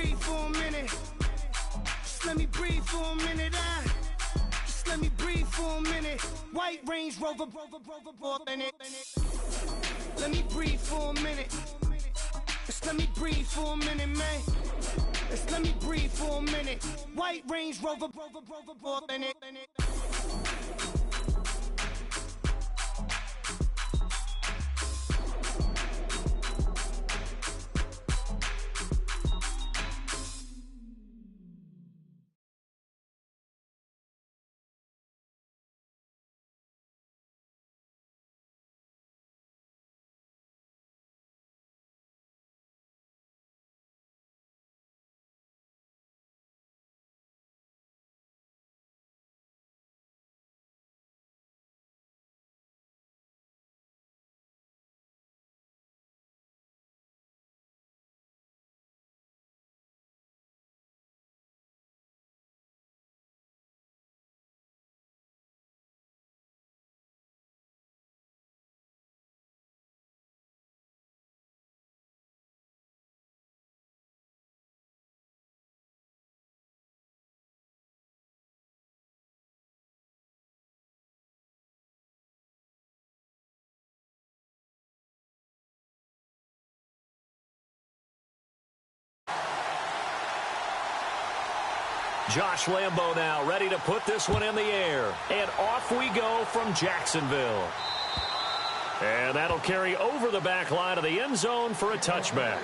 breathe for a minute. Just let me breathe for a minute. Just let me breathe for a minute. White Range Rover, let me breathe for a minute. Just let me breathe for a minute, man. Just let me breathe for a minute. White Range Rover, Josh Lambo now ready to put this one in the air. And off we go from Jacksonville. And that'll carry over the back line of the end zone for a touchback.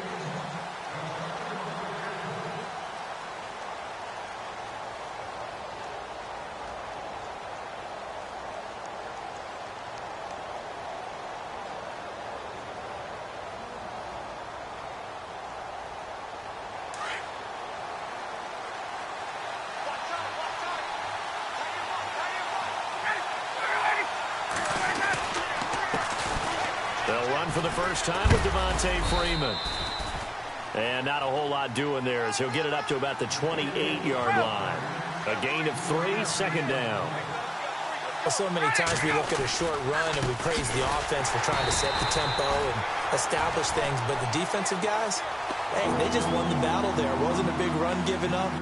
They'll run for the first time with Devontae Freeman. And not a whole lot doing there as he'll get it up to about the 28-yard line. A gain of 3, second down. So many times we look at a short run and we praise the offense for trying to set the tempo and establish things. But the defensive guys, hey, they just won the battle there. It wasn't a big run given up.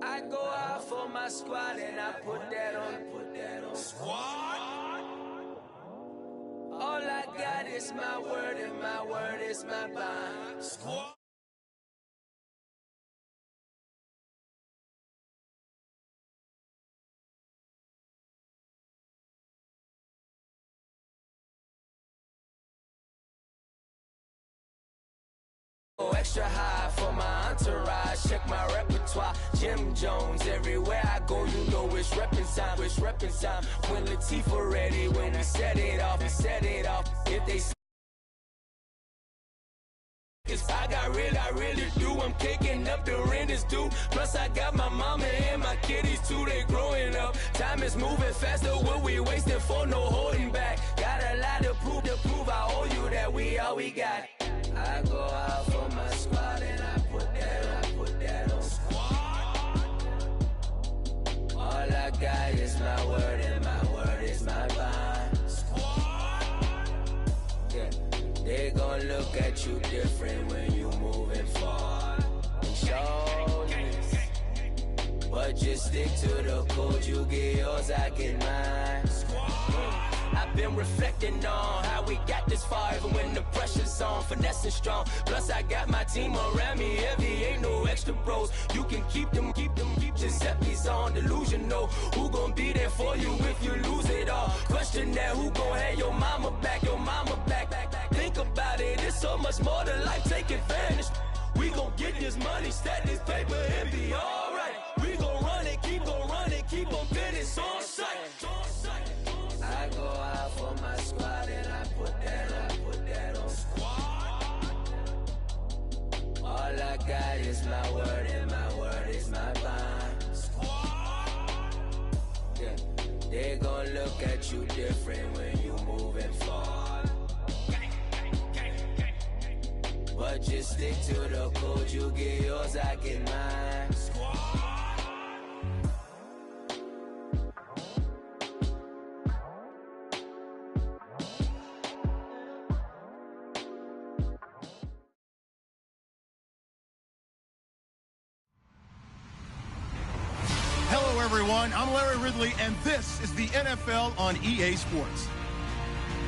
I go out for my squad and I put that on squad. All I got is my word and my word is my bond. Squad. Extra high for my entourage. Check my repertoire. Jim Jones everywhere I go. You know it's reppin' time. It's reppin' time. When Latifah ready, when we set it off, we set it off. If they I really do. I'm kicking up the rent is due. Plus I got my mama and my kiddies too. They growing up. Time is moving faster. What we wasting for? No holding back. Got a lot to prove. I owe you that we all we got. I go out for my squad and I put that on squad. All I got is my word and my word is my bond. Squad. Yeah. look at you different when you moving forward. Shoulders, but just stick to the code. You get yours, I get mine. I've been reflecting on how we got this far, even when the pressure's on, finessing strong. Plus I got my team around me heavy, ain't no extra bros. You can keep them. Giuseppe's on delusional. Who gon' be there for you if you lose it all? Question that, who gon' have your mama back? Think about it, it's so much more to life, take advantage. We gon' get this money, stack this paper, and be alright. We gon' run it, keep on finish on sight. I go out for my squad and I put that on squad. All I got is my word and my word is my bond. Squad. Yeah. They gon' look at you different when you moving forward. But just stick to the code, you get yours, I get mine. Squad. Hello, everyone. I'm Larry Ridley, and this is the NFL on EA Sports.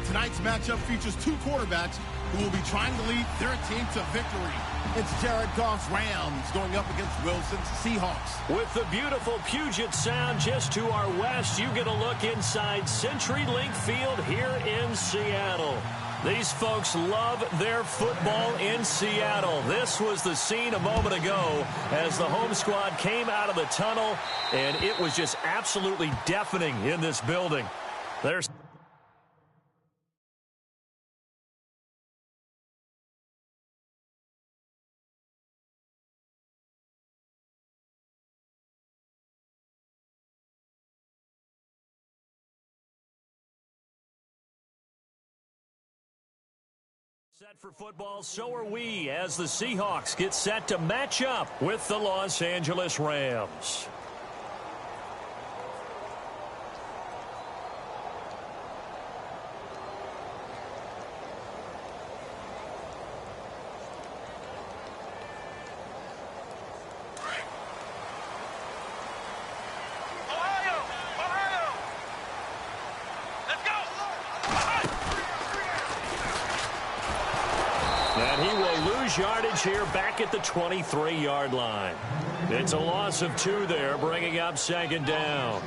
Tonight's matchup features two quarterbacks who will be trying to lead their team to victory. It's Jared Goff's Rams going up against Wilson's Seahawks. With the beautiful Puget Sound just to our west, you get a look inside CenturyLink Field here in Seattle. These folks love their football in Seattle. This was the scene a moment ago as the home squad came out of the tunnel, and it was just absolutely deafening in this building. There's set for football, so are we, as the Seahawks get set to match up with the Los Angeles Rams. Yardage here back at the 23-yard line. It's a loss of 2 there, bringing up second down.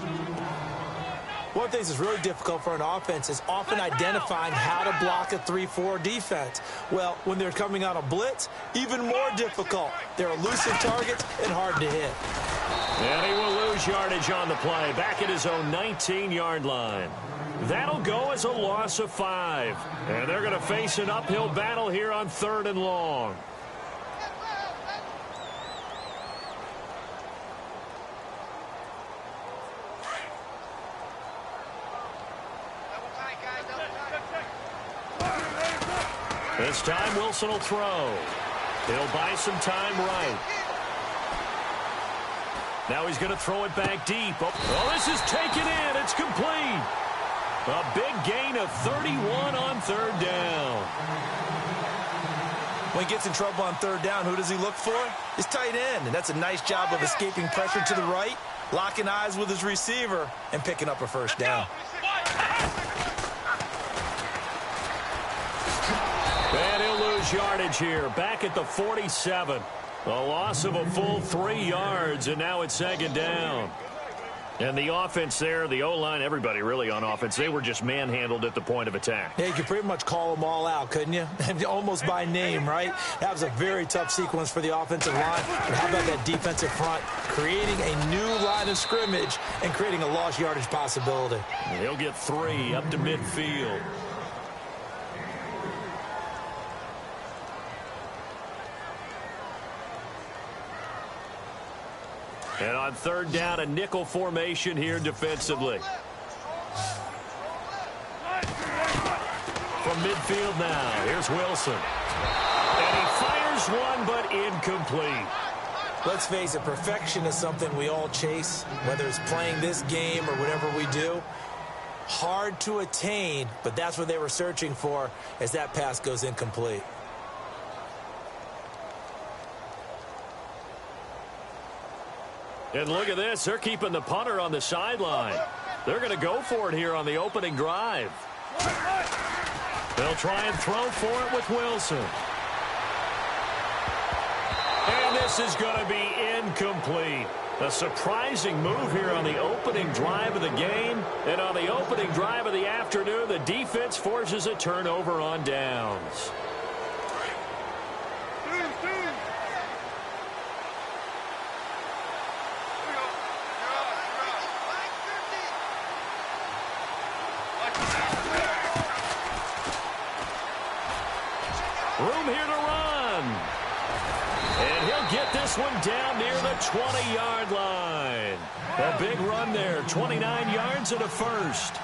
One of the things that's really difficult for an offense is often identifying how to block a 3-4 defense. Well, when they're coming on a blitz, even more difficult. They're elusive targets and hard to hit. And he will lose yardage on the play, back at his own 19-yard line. That'll go as a loss of 5. And they're going to face an uphill battle here on 3rd and long. This time Wilson will throw. He'll buy some time right. Now he's going to throw it back deep. Oh, this is taken in. It's complete. A big gain of 31 on 3rd down. When he gets in trouble on 3rd down, who does he look for? His tight end. And that's a nice job of escaping pressure to the right, locking eyes with his receiver, and picking up a first down. And he'll lose yardage here, back at the 47. A loss of a full 3 yards, and now it's second down. And the offense there, the O-line, everybody really on offense, they were just manhandled at the point of attack. Yeah, you could pretty much call them all out, couldn't you? Almost by name, right? That was a very tough sequence for the offensive line. But how about that defensive front creating a new line of scrimmage and creating a lost yardage possibility? And he'll get 3 up to midfield. And on 3rd down, a nickel formation here defensively. From midfield now, here's Wilson. And he fires one, but incomplete. Let's face it, perfection is something we all chase, whether it's playing this game or whatever we do. Hard to attain, but that's what they were searching for as that pass goes incomplete. And look at this. They're keeping the punter on the sideline. They're going to go for it here on the opening drive. They'll try and throw for it with Wilson. And this is going to be incomplete. A surprising move here on the opening drive of the game. And on the opening drive of the afternoon, the defense forces a turnover on downs. Room here to run. And he'll get this one down near the 20-yard line. A big run there, 29 yards and a first.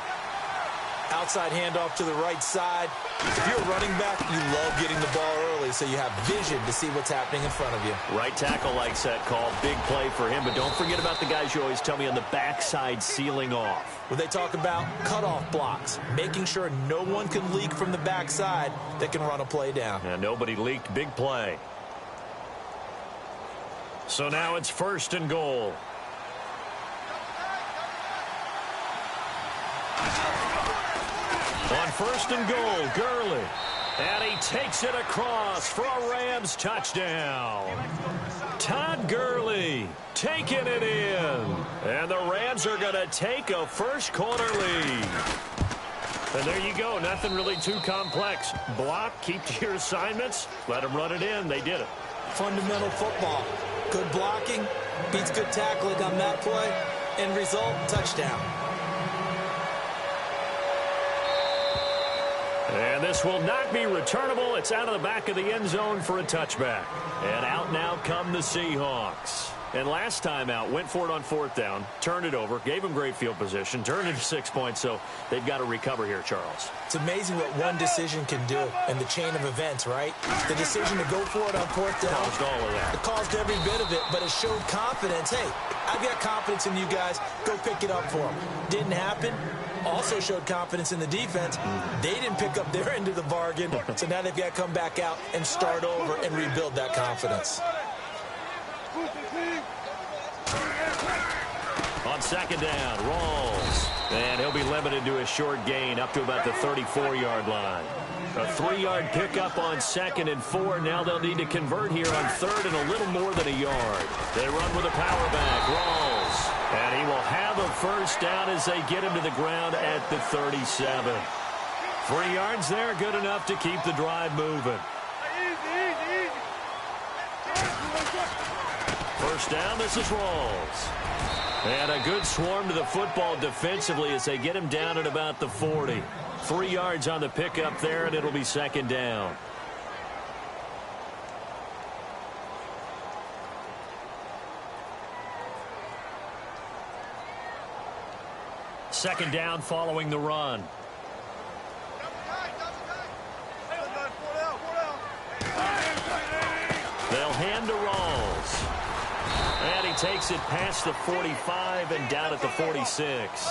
Outside handoff to the right side. If you're a running back, you love getting the ball early so you have vision to see what's happening in front of you. Right tackle likes that call. Big play for him. But don't forget about the guys you always tell me on the backside sealing off. When they talk about cutoff blocks, making sure no one can leak from the backside that can run a play down. And nobody leaked. Big play. So now it's 1st and goal. On 1st and goal, Gurley. And he takes it across for a Rams touchdown. Todd Gurley taking it in. And the Rams are going to take a first-quarter lead. And there you go. Nothing really too complex. Block, keep to your assignments, let them run it in. They did it. Fundamental football. Good blocking beats good tackling on that play. End result, touchdown. And this will not be returnable. It's out of the back of the end zone for a touchback. And out now come the Seahawks. And last time out, went for it on 4th down, turned it over, gave them great field position, turned it to 6 points, so they've got to recover here, Charles. It's amazing what one decision can do in the chain of events, right? The decision to go for it on 4th down. Caused all of that. It caused every bit of it, but it showed confidence. Hey, I've got confidence in you guys. Go pick it up for them. Didn't happen. Also showed confidence in the defense. They didn't pick up their end of the bargain, so now they've got to come back out and start over and rebuild that confidence. On 2nd down, Rawls. And he'll be limited to a short gain up to about the 34-yard line. A 3-yard pickup on 2nd and 4. Now they'll need to convert here on 3rd and a little more than a yard. They run with a power back, Rawls. And he will have a first down as they get him to the ground at the 37. 3 yards there, good enough to keep the drive moving. First down, this is Rawls. And a good swarm to the football defensively as they get him down at about the 40. 3 yards on the pickup there, and it'll be 2nd down. Second down following the run. They'll hand to Rawls. And he takes it past the 45 and down at the 46.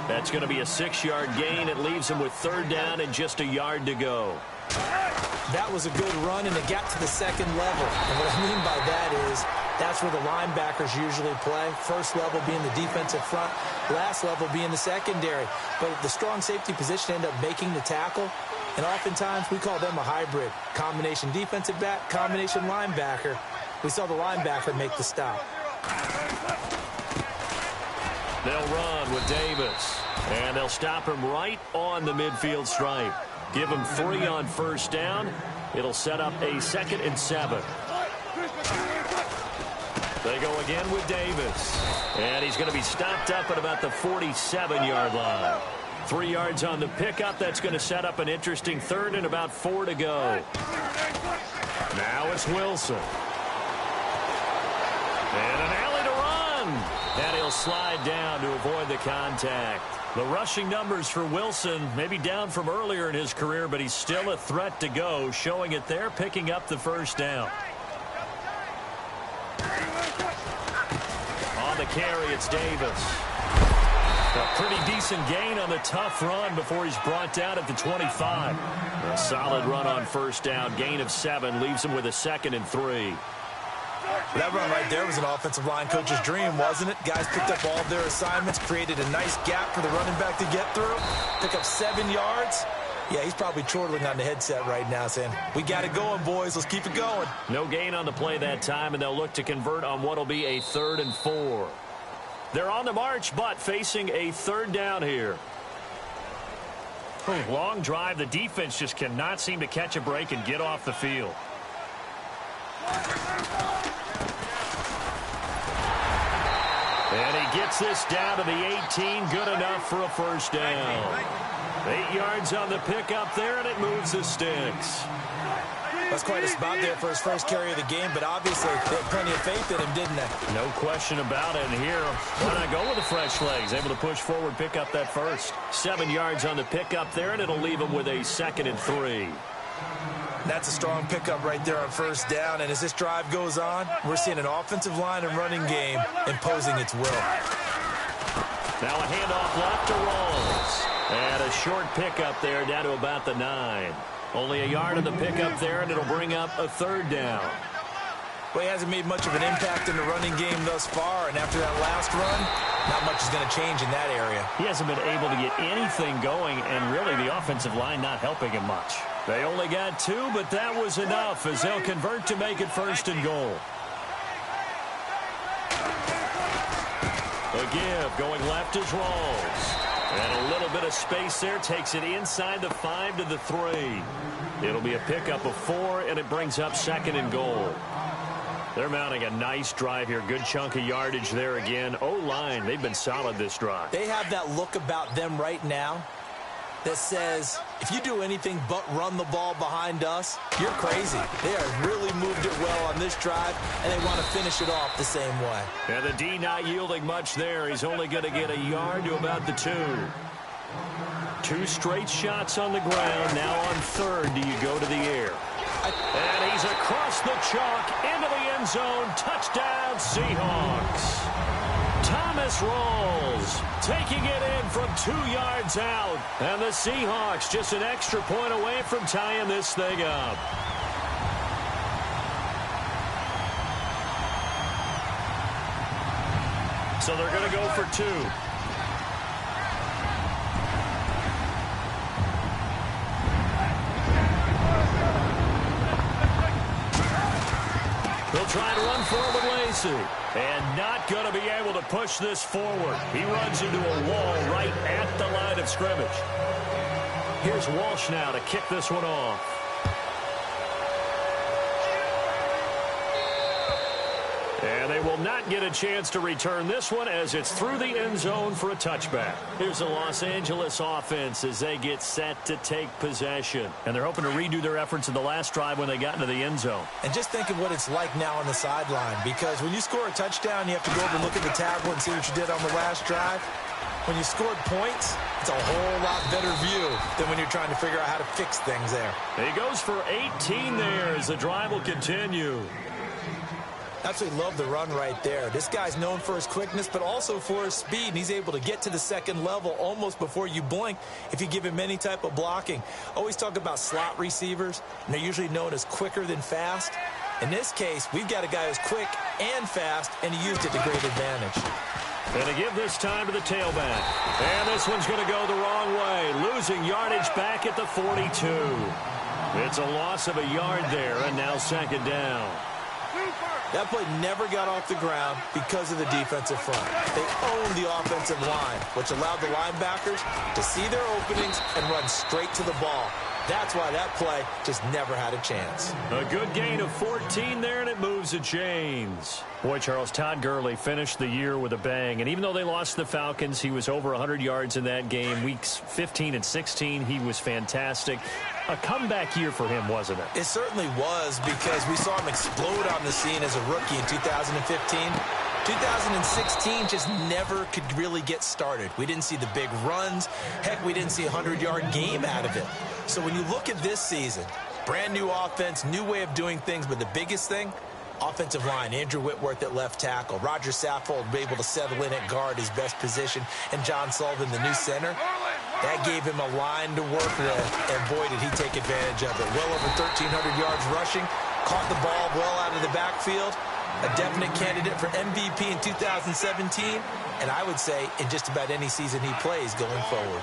That's going to be a 6-yard gain. It leaves him with 3rd down and just a yard to go. That was a good run, and it got to the 2nd level. And what I mean by that is that's where the linebackers usually play. First level being the defensive front, last level being the secondary. But the strong safety position ended up making the tackle. And oftentimes we call them a hybrid. Combination defensive back, combination linebacker. We saw the linebacker make the stop. They'll run with Davis. And they'll stop him right on the midfield stripe. Give him 3 on first down. It'll set up a 2nd and 7. They go again with Davis. And he's going to be stopped up at about the 47-yard line. 3 yards on the pickup. That's going to set up an interesting 3rd and about 4 to go. Now it's Wilson. And an alley to run. And he'll slide down to avoid the contact. The rushing numbers for Wilson maybe down from earlier in his career, but he's still a threat to go, showing it there, picking up the first down. On the carry, it's Davis. A pretty decent gain on the tough run before he's brought down at the 25. A solid run on first down, gain of 7, leaves him with a 2nd and 3. That run right there was an offensive line coach's dream, wasn't it? Guys picked up all of their assignments, created a nice gap for the running back to get through, pick up 7 yards. Yeah, he's probably chortling on the headset right now saying, we got it going, boys. Let's keep it going. No gain on the play that time, and they'll look to convert on what will be a 3rd and 4. They're on the march, but facing a 3rd down here. Long drive. The defense just cannot seem to catch a break and get off the field. And he gets this down to the 18. Good enough for a 1st down. 8 yards on the pickup there, and it moves the sticks. That's quite a spot there for his first carry of the game, but obviously they had plenty of faith in him, didn't they? No question about it. And here, why not go with the fresh legs? Able to push forward, pick up that first. 7 yards on the pickup there, and it'll leave him with a 2nd and 3. That's a strong pickup right there on 1st down, and as this drive goes on, we're seeing an offensive line and running game imposing its will. Now a handoff left to Rawls. And a short pickup there down to about the 9. Only a yard on the pickup there, and it'll bring up a 3rd down. Well, he hasn't made much of an impact in the running game thus far, and after that last run, not much is going to change in that area. He hasn't been able to get anything going, and really the offensive line not helping him much. They only got 2, but that was enough as they'll convert to make it 1st and goal. A give going left is Rawls. And a little bit of space there takes it inside the 5 to the 3. It'll be a pickup of 4, and it brings up 2nd and goal. They're mounting a nice drive here. Good chunk of yardage there again. O-line, they've been solid this drive. They have that look about them right now that says, if you do anything but run the ball behind us, you're crazy. They have really moved it well on this drive, and they want to finish it off the same way. And the D not yielding much there. He's only going to get a yard to about the 2. 2 straight shots on the ground. Now on 3rd, do you go to the air? And he's across the chalk into the end zone. Touchdown, Seahawks. Thomas Rawls taking it in from 2 yards out. And the Seahawks just an extra point away from tying this thing up. So they're going to go for 2. They'll try to run forward with Lacey. And not going to be able to push this forward. He runs into a wall right at the line of scrimmage. Here's Walsh now to kick this one off. And they will not get a chance to return this one as it's through the end zone for a touchback. Here's the Los Angeles offense as they get set to take possession. And they're hoping to redo their efforts in the last drive when they got into the end zone. And just think of what it's like now on the sideline, because when you score a touchdown, you have to go over and look at the tablet and see what you did on the last drive. When you scored points, it's a whole lot better view than when you're trying to figure out how to fix things there. He goes for 18 there as the drive will continue. Absolutely love the run right there. This guy's known for his quickness, but also for his speed, and he's able to get to the 2nd level almost before you blink if you give him any type of blocking. Always talk about slot receivers, and they're usually known as quicker than fast. In this case, we've got a guy who's quick and fast, and he used it to great advantage. And to give this time to the tailback. And this one's going to go the wrong way, losing yardage back at the 42. It's a loss of a yard there, and now 2nd down. That play never got off the ground because of the defensive front. They owned the offensive line, which allowed the linebackers to see their openings and run straight to the ball. That's why that play just never had a chance. A good gain of 14 there, and it moves the chains. Boy, Charles, Todd Gurley finished the year with a bang. And even though they lost the Falcons, he was over 100 yards in that game. Weeks 15 and 16, he was fantastic. A comeback year for him, wasn't it? It certainly was, because we saw him explode on the scene as a rookie in 2015. 2016 just never could really get started. We didn't see the big runs. Heck, we didn't see a 100-yard game out of it. So when you look at this season, brand new offense, new way of doing things, but the biggest thing, offensive line, Andrew Whitworth at left tackle, Roger Saffold able to settle in at guard, his best position, and John Sullivan, the new center. That gave him a line to work with, and boy, did he take advantage of it. Well over 1,300 yards rushing, caught the ball well out of the backfield, a definite candidate for MVP in 2017, and I would say in just about any season he plays going forward.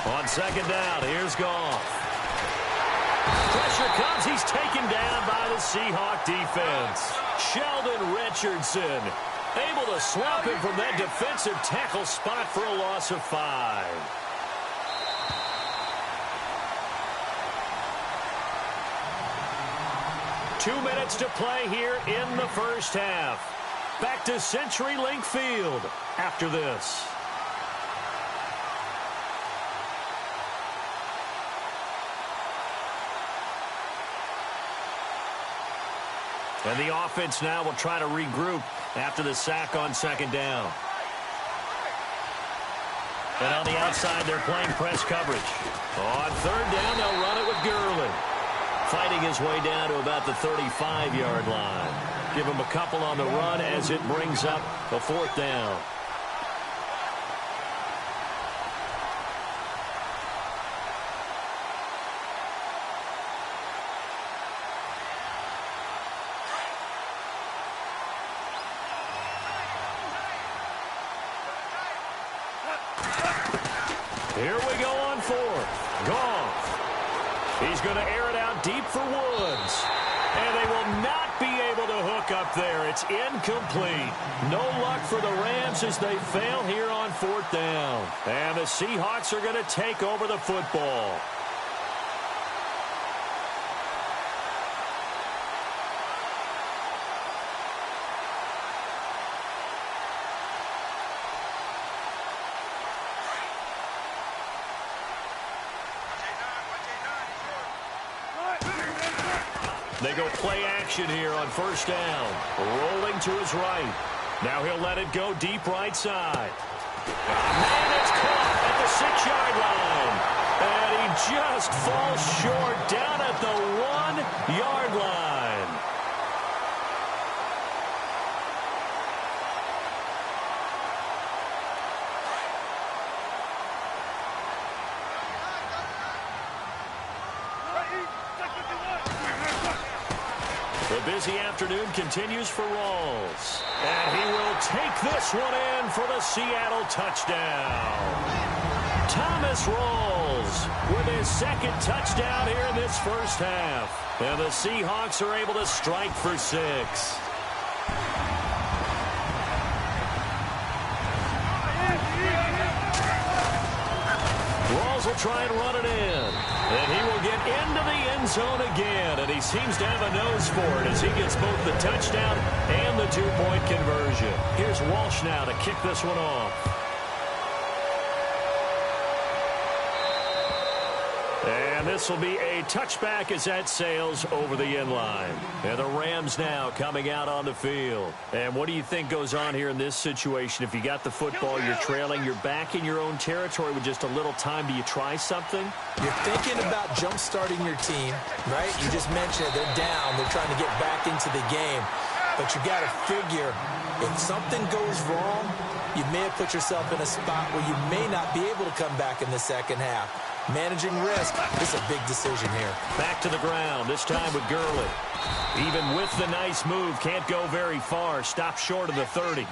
On second down, here's Goff. Pressure comes. He's taken down by the Seahawk defense. Sheldon Richardson able to swamp him from that defensive tackle spot for a loss of 5. Two minutes to play here in the first half. Back to CenturyLink Field after this. And the offense now will try to regroup after the sack on second down. And on the outside, they're playing press coverage. On third down, they'll run it with Gurley. Fighting his way down to about the 35-yard line. Give him a couple on the run as it brings up a fourth down. Here we go on fourth. Goff. He's going to air it out deep for Woods. And they will not be able to hook up there. It's incomplete. No luck for the Rams as they fail here on fourth down. And the Seahawks are going to take over the football. They go play action here on first down. Rolling to his right. Now he'll let it go deep right side. Man, it's caught at the 6-yard line. And he just falls short down at the 1-yard line. The busy afternoon continues for Rawls. And he will take this one in for the Seattle touchdown. Thomas Rawls with his second touchdown here in this first half. And the Seahawks are able to strike for 6. Rawls will try and run it in. And he will get into the end zone again. And he seems to have a nose for it as he gets both the touchdown and the 2-point conversion. Here's Walsh now to kick this one off. And this will be a touchback as that sails over the end line. And the Rams now coming out on the field. And what do you think goes on here in this situation? If you got the football, you're trailing, you're back in your own territory with just a little time. Do you try something? You're thinking about jump-starting your team, right? You just mentioned it. They're down. They're trying to get back into the game. But you got to figure, if something goes wrong, you may have put yourself in a spot where you may not be able to come back in the second half. Managing risk, this is a big decision here. Back to the ground, this time with Gurley. Even with the nice move, can't go very far. Stop short of the 30.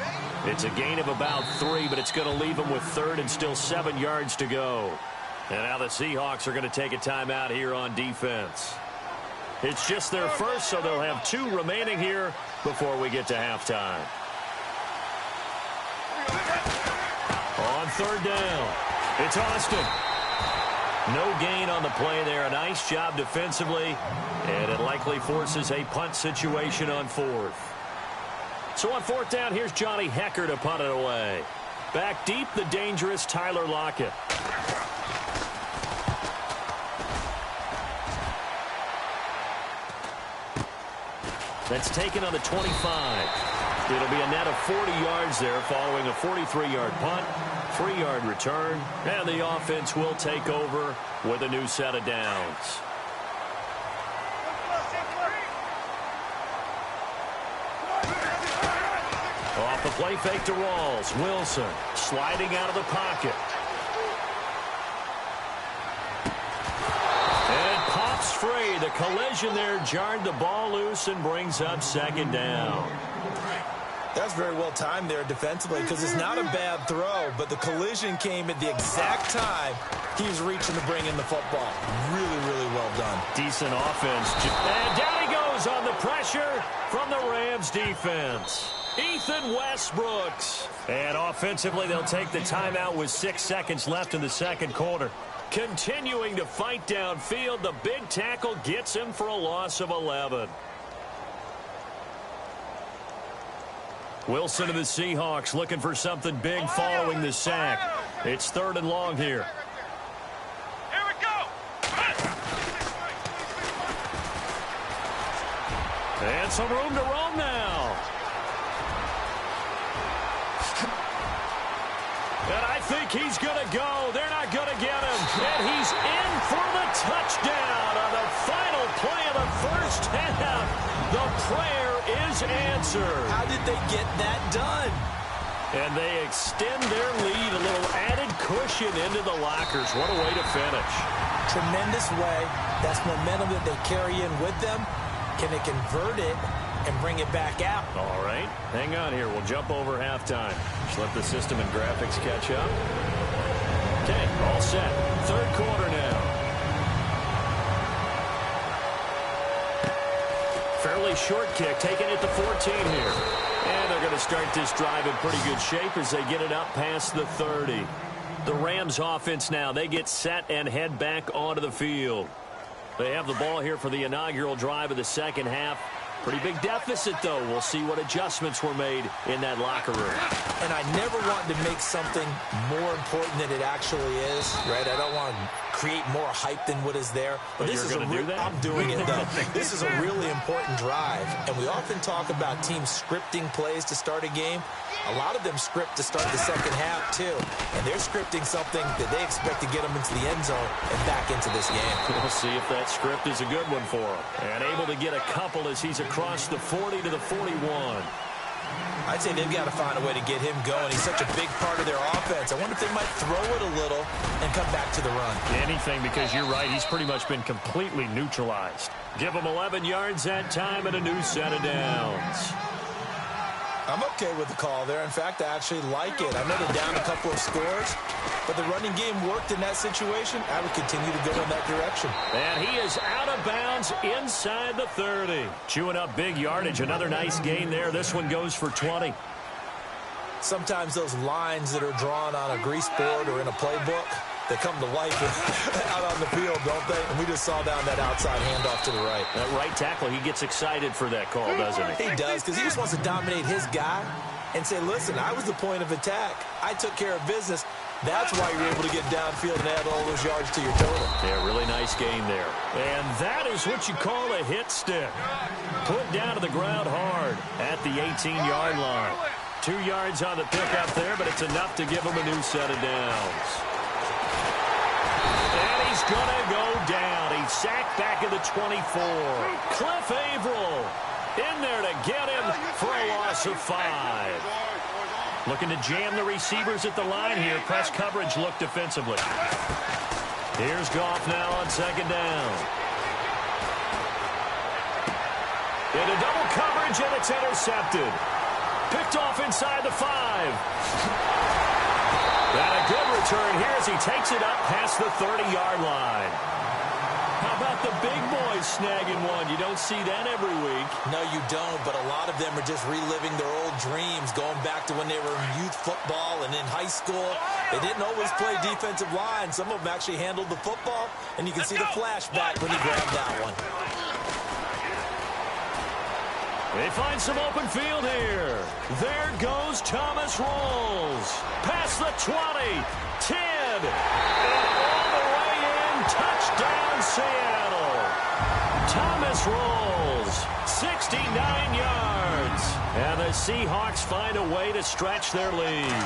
It's a gain of about 3, but it's going to leave him with third and still 7 yards to go. And now the Seahawks are going to take a timeout here on defense. It's just their first, so they'll have 2 remaining here before we get to halftime. On third down, it's Austin. No gain on the play there. A nice job defensively, and it likely forces a punt situation on fourth. So on fourth down, here's Johnny Hecker to punt it away. Back deep, the dangerous Tyler Lockett. That's taken on the 25. It'll be a net of 40 yards there following a 43-yard punt, 3-yard return, and the offense will take over with a new set of downs. Off the play fake to Rawls. Wilson sliding out of the pocket. The collision there jarred the ball loose and brings up second down. That's very well timed there defensively because it's not a bad throw, but the collision came at the exact time he was reaching to bring in the football. Really, really well done. Decent offense. And down he goes on the pressure from the Rams defense. Ethan Westbrooks. And offensively, they'll take the timeout with 6 seconds left in the second quarter. Continuing to fight downfield, the big tackle gets him for a loss of 11. Wilson of the Seahawks looking for something big following the sack. It's 3rd and long here. Here we go. And some room to roam now. And I think he's going to go. They're not going to get him. And he's in for the touchdown on the final play of the first half. The prayer is answered. How did they get that done? And they extend their lead, a little added cushion into the lockers. What a way to finish. Tremendous way. That's momentum that they carry in with them. Can they convert it and bring it back out? All right. Hang on here. We'll jump over halftime. Just let the system and graphics catch up. Okay, all set. 3rd quarter now. Fairly short kick, taking it to 14 here. And they're going to start this drive in pretty good shape as they get it up past the 30. The Rams offense now, they get set and head back onto the field. They have the ball here for the inaugural drive of the second half. Pretty big deficit, though. We'll see what adjustments were made in that locker room. And I never want to make something more important than it actually is, right? I don't want to create more hype than what is there. But this you're is going to do that? I'm doing it, though. This is a really important drive. And we often talk about teams scripting plays to start a game. A lot of them script to start the second half, too. And they're scripting something that they expect to get them into the end zone and back into this game. We'll see if that script is a good one for him. And able to get a couple as he's across the 40 to the 41. I'd say they've got to find a way to get him going. He's such a big part of their offense. I wonder if they might throw it a little and come back to the run. Anything, because you're right. He's pretty much been completely neutralized. Give him 11 yards that time and a new set of downs. I'm okay with the call there. In fact, I actually like it. I know they're down a couple of scores, but the running game worked in that situation. I would continue to go in that direction. And he is out of bounds inside the 30. Chewing up big yardage. Another nice gain there. This one goes for 20. Sometimes those lines that are drawn on a grease board or in a playbook, they come to life out on the field, don't they? And we just saw down that outside handoff to the right. That right tackle, he gets excited for that call, doesn't he? He does, because he just wants to dominate his guy and say, listen, I was the point of attack. I took care of business. That's why you're able to get downfield and add all those yards to your total. Yeah, really nice gain there. And that is what you call a hit stick. Put down to the ground hard at the 18-yard line. 2 yards on the pickup there, but it's enough to give him a new set of downs. And he's going to go down. He's sacked back at the 24. Cliff Averill in there to get him for a loss of 5. Looking to jam the receivers at the line here. Press coverage look defensively. Here's Goff now on second down. Into double coverage, and it's intercepted. Picked off inside the 5. And a good return here as he takes it up past the 30-yard line. How about the big boys snagging one? You don't see that every week. No, you don't, but a lot of them are just reliving their old dreams, going back to when they were in youth football and in high school. They didn't always play defensive line. Some of them actually handled the football, and you can see the flashback when he grabbed that one. They find some open field here. There goes Thomas Rolls. Past the 20, 10, and all the way in. Touchdown, Seattle. Thomas Rolls, 69 yards. And the Seahawks find a way to stretch their lead.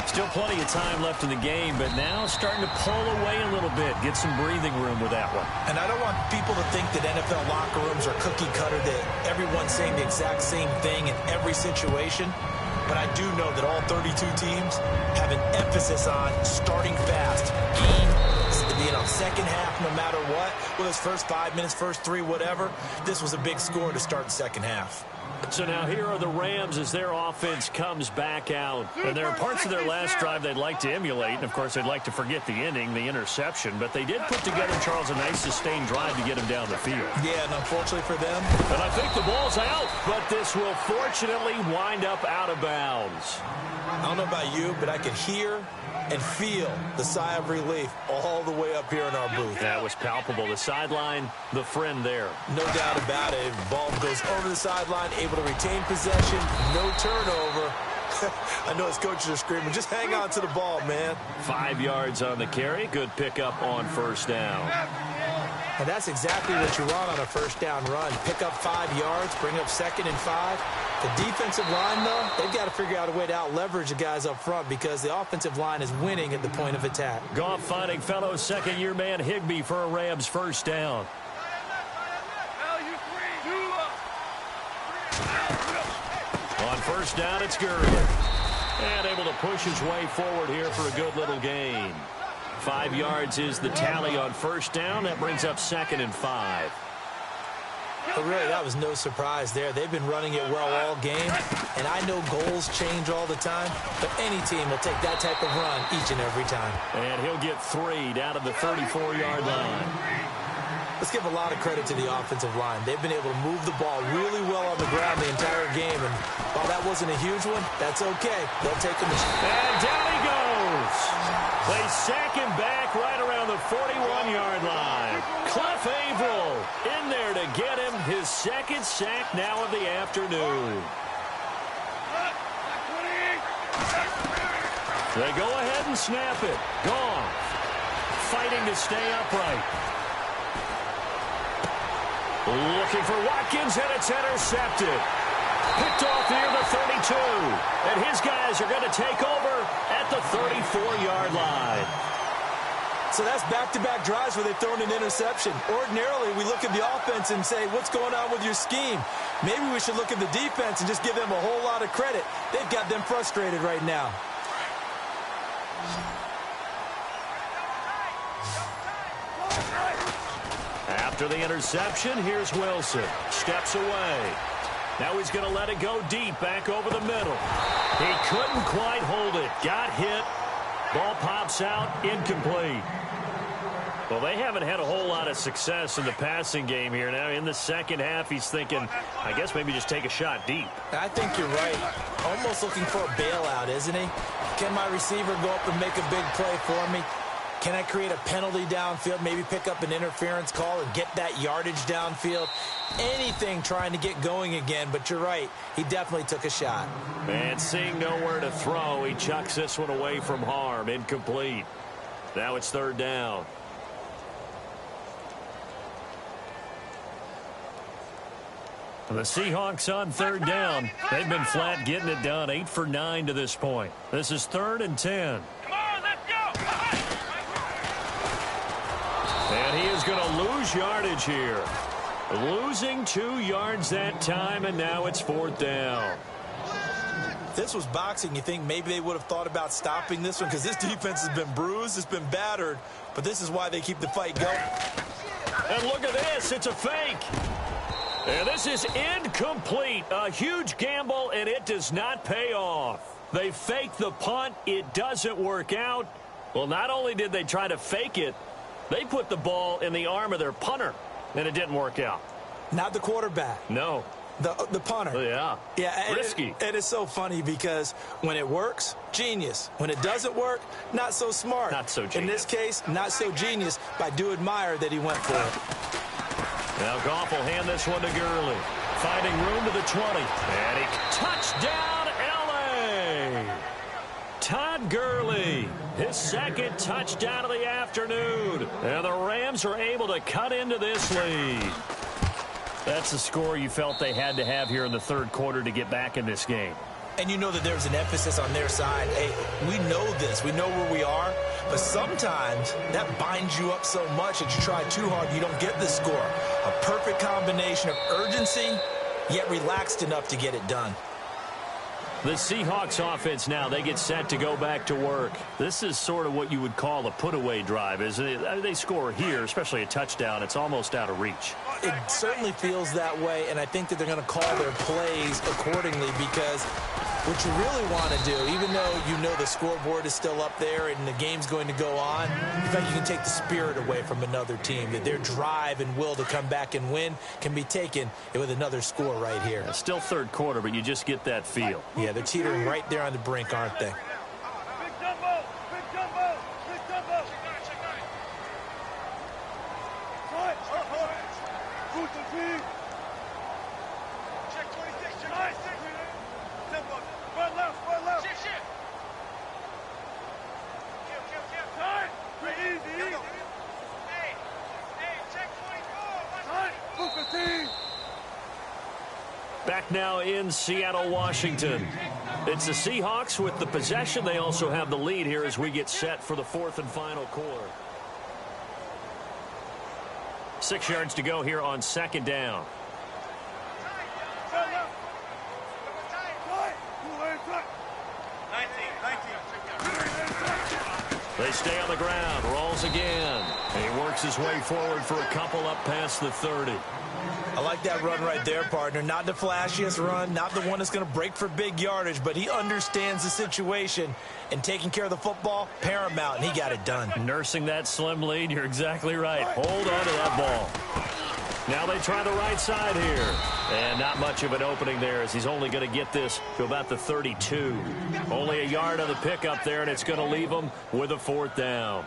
Still plenty of time left in the game, but now starting to pull away a little bit. Get some breathing room with that one. And I don't want people to think that NFL locker rooms are cookie cutter, that everyone's saying the exact same thing in every situation. but I do know that all 32 teams have an emphasis on starting fast. Second half, no matter what, whether it's first 5 minutes, first 3, whatever, this was a big score to start the second half. So now here are the Rams as their offense comes back out. And there are parts of their last drive they'd like to emulate. And, of course, they'd like to forget the ending, the interception. But they did put together, Charles, a nice sustained drive to get them down the field. Yeah, and unfortunately for them. And I think the ball's out, but this will fortunately wind up out of bounds. I don't know about you, but I could hear and feel the sigh of relief all the way up here in our booth. That was palpable. The sideline, the friend there. No doubt about it. Ball goes over the sideline, able to retain possession, no turnover. I know his coaches are screaming, just hang on to the ball, man. 5 yards on the carry. Good pickup on first down. And that's exactly what you want on a first down run. Pick up 5 yards, bring up 2nd and 5. The defensive line, though, they've got to figure out a way to out-leverage the guys up front because the offensive line is winning at the point of attack. Goff finding fellow second-year man Higbee for a Rams first down. On first down, it's Gurley. And able to push his way forward here for a good little gain. 5 yards is the tally on first down. That brings up 2nd and 5. But really, that was no surprise there. They've been running it well all game, and I know goals change all the time, but any team will take that type of run each and every time. And he'll get 3 down to the 34-yard line. Let's give a lot of credit to the offensive line. They've been able to move the ball really well on the ground the entire game, and while that wasn't a huge one, that's okay. They'll take them. And down he goes. They sack him back right around the 41-yard line. Cliff Averill in there to get him his second sack now of the afternoon. They go ahead and snap it. Goff fighting to stay upright. Looking for Watkins, and it's intercepted. Picked off near the 32. And his guys are going to take over at the 34-yard line. So that's back-to-back drives where they've thrown an interception. Ordinarily, we look at the offense and say, what's going on with your scheme? Maybe we should look at the defense and just give them a whole lot of credit. They've got them frustrated right now. After the interception, here's Wilson. Steps away. Now he's going to let it go deep back over the middle. He couldn't quite hold it. Got hit. Ball pops out. Incomplete. Well, they haven't had a whole lot of success in the passing game here. Now, in the second half, he's thinking, I guess maybe just take a shot deep. I think you're right. Almost looking for a bailout, isn't he? Can my receiver go up and make a big play for me? Can I create a penalty downfield, maybe pick up an interference call and get that yardage downfield? Anything trying to get going again, but you're right. He definitely took a shot. And seeing nowhere to throw, he chucks this one away from harm. Incomplete. Now it's third down. The Seahawks on third down. They've been flat getting it done. 8 for 9 to this point. This is 3rd and 10. Come on, let's go. And he is going to lose yardage here. Losing 2 yards that time, and now it's 4th down. If this was boxing, you think maybe they would have thought about stopping this one because this defense has been bruised, it's been battered, but this is why they keep the fight going. And look at this. It's a fake. And this is incomplete. A huge gamble, and it does not pay off. They fake the punt. It doesn't work out. Well, not only did they try to fake it, they put the ball in the arm of their punter, and it didn't work out. Not the quarterback. No. The punter. Yeah. Yeah. Risky. It is so funny because when it works, genius. When it doesn't work, not so smart. Not so genius. In this case, not so genius, but I do admire that he went for it. Now Goff will hand this one to Gurley. Finding room to the 20. And he touchdown, L.A. Todd Gurley, his second touchdown of the afternoon. And the Rams are able to cut into this lead. That's the score you felt they had to have here in the third quarter to get back in this game. And you know that there's an emphasis on their side. Hey, we know this. We know where we are. But sometimes that binds you up so much that you try too hard, you don't get the score. A perfect combination of urgency, yet relaxed enough to get it done. The Seahawks offense now, they get set to go back to work. This is sort of what you would call a put-away drive, isn't it? They score here, especially a touchdown. It's almost out of reach. It certainly feels that way, and I think that they're going to call their plays accordingly because what you really want to do, even though you know the scoreboard is still up there and the game's going to go on, in fact, you can take the spirit away from another team, that their drive and will to come back and win can be taken with another score right here. It's still third quarter, but you just get that feel. Yeah, they're teetering right there on the brink, aren't they? Big jumbo! Big jumbo! Big jumbo! Check 26, check 26. Tempo. Spread left, spread left. Shift, shift. Kill. Time. Easy. Hey, check 24. Time. Move 15. Back now in Seattle, Washington. It's the Seahawks with the possession. They also have the lead here as we get set for the fourth and final quarter. 6 yards to go here on second down. They stay on the ground. Rolls again. And he works his way forward for a couple up past the 30. I like that run right there, partner. Not the flashiest run, not the one that's going to break for big yardage, but he understands the situation, and taking care of the football, paramount, and he got it done. Nursing that slim lead, you're exactly right. Hold on to that ball. Now they try the right side here. And not much of an opening there as he's only going to get this to about the 32. Only a yard on the pickup there, and it's going to leave him with a fourth down.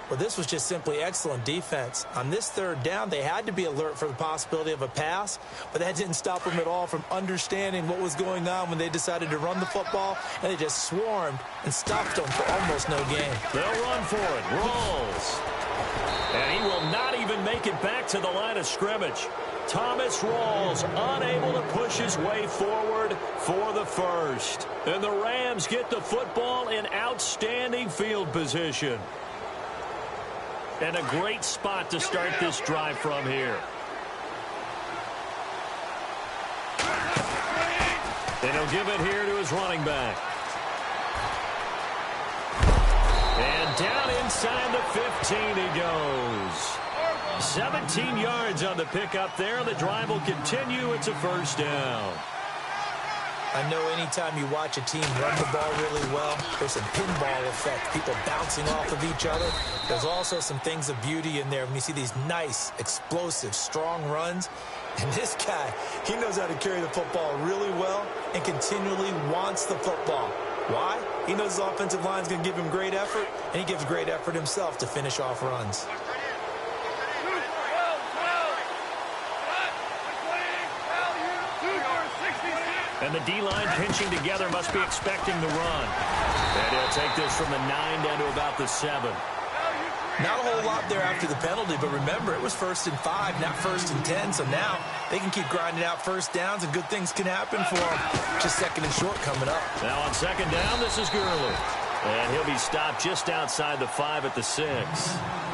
Well, this was just simply excellent defense. On this third down, they had to be alert for the possibility of a pass, but that didn't stop them at all from understanding what was going on when they decided to run the football, and they just swarmed and stopped them for almost no gain. They'll run for it. Rawls. And he will not even make it back to the line of scrimmage. Thomas Rawls unable to push his way forward for the first. And the Rams get the football in outstanding field position. And a great spot to start this drive from here. And he'll give it here to his running back. And down inside the 15 he goes. 17 yards on the pickup there. The drive will continue. It's a first down. I know anytime you watch a team run the ball really well, there's a pinball effect, people bouncing off of each other. There's also some things of beauty in there when you see these nice, explosive, strong runs. And this guy, he knows how to carry the football really well and continually wants the football. Why? He knows his offensive line is going to give him great effort, and he gives great effort himself to finish off runs. And the D-line pinching together must be expecting the run. And he'll take this from the 9 down to about the 7. Not a whole lot there after the penalty, but remember, it was 1st and 5, not 1st and 10, so now they can keep grinding out first downs and good things can happen for them. Just 2nd and short coming up. Now on 2nd down, this is Gurley. And he'll be stopped just outside the 5 at the 6.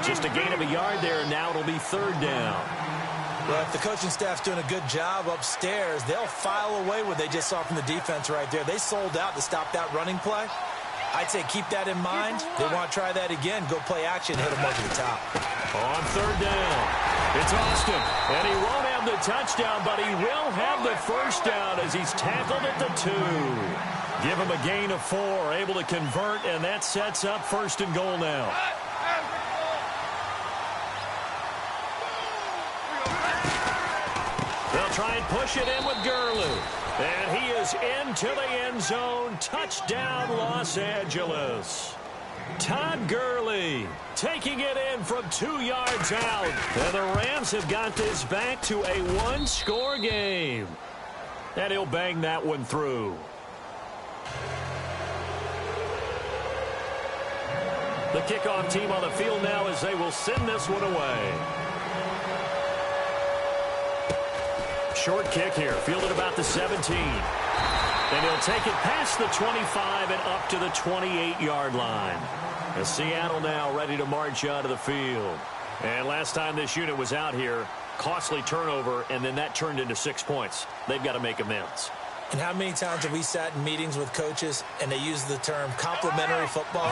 Just a gain of a yard there, and now it'll be 3rd down. Well, if the coaching staff's doing a good job upstairs, they'll file away what they just saw from the defense right there. They sold out to stop that running play. I'd say keep that in mind. They want to try that again. Go play action, hit them over the top. On 3rd down, it's Austin. And he won't have the touchdown, but he will have the first down as he's tackled at the 2. Give him a gain of 4, able to convert, and that sets up 1st and goal now. They'll try and push it in with Gurley. And he is into the end zone. Touchdown, Los Angeles. Todd Gurley taking it in from 2 yards out. And the Rams have got this back to a 1-score game. And he'll bang that one through. The kickoff team on the field now as they will send this one away. Short kick here, fielded about the 17. And he'll take it past the 25 and up to the 28-yard line. As Seattle now ready to march out of the field. And last time this unit was out here, costly turnover, and then that turned into 6 points. They've got to make amends. And how many times have we sat in meetings with coaches and they use the term complementary football?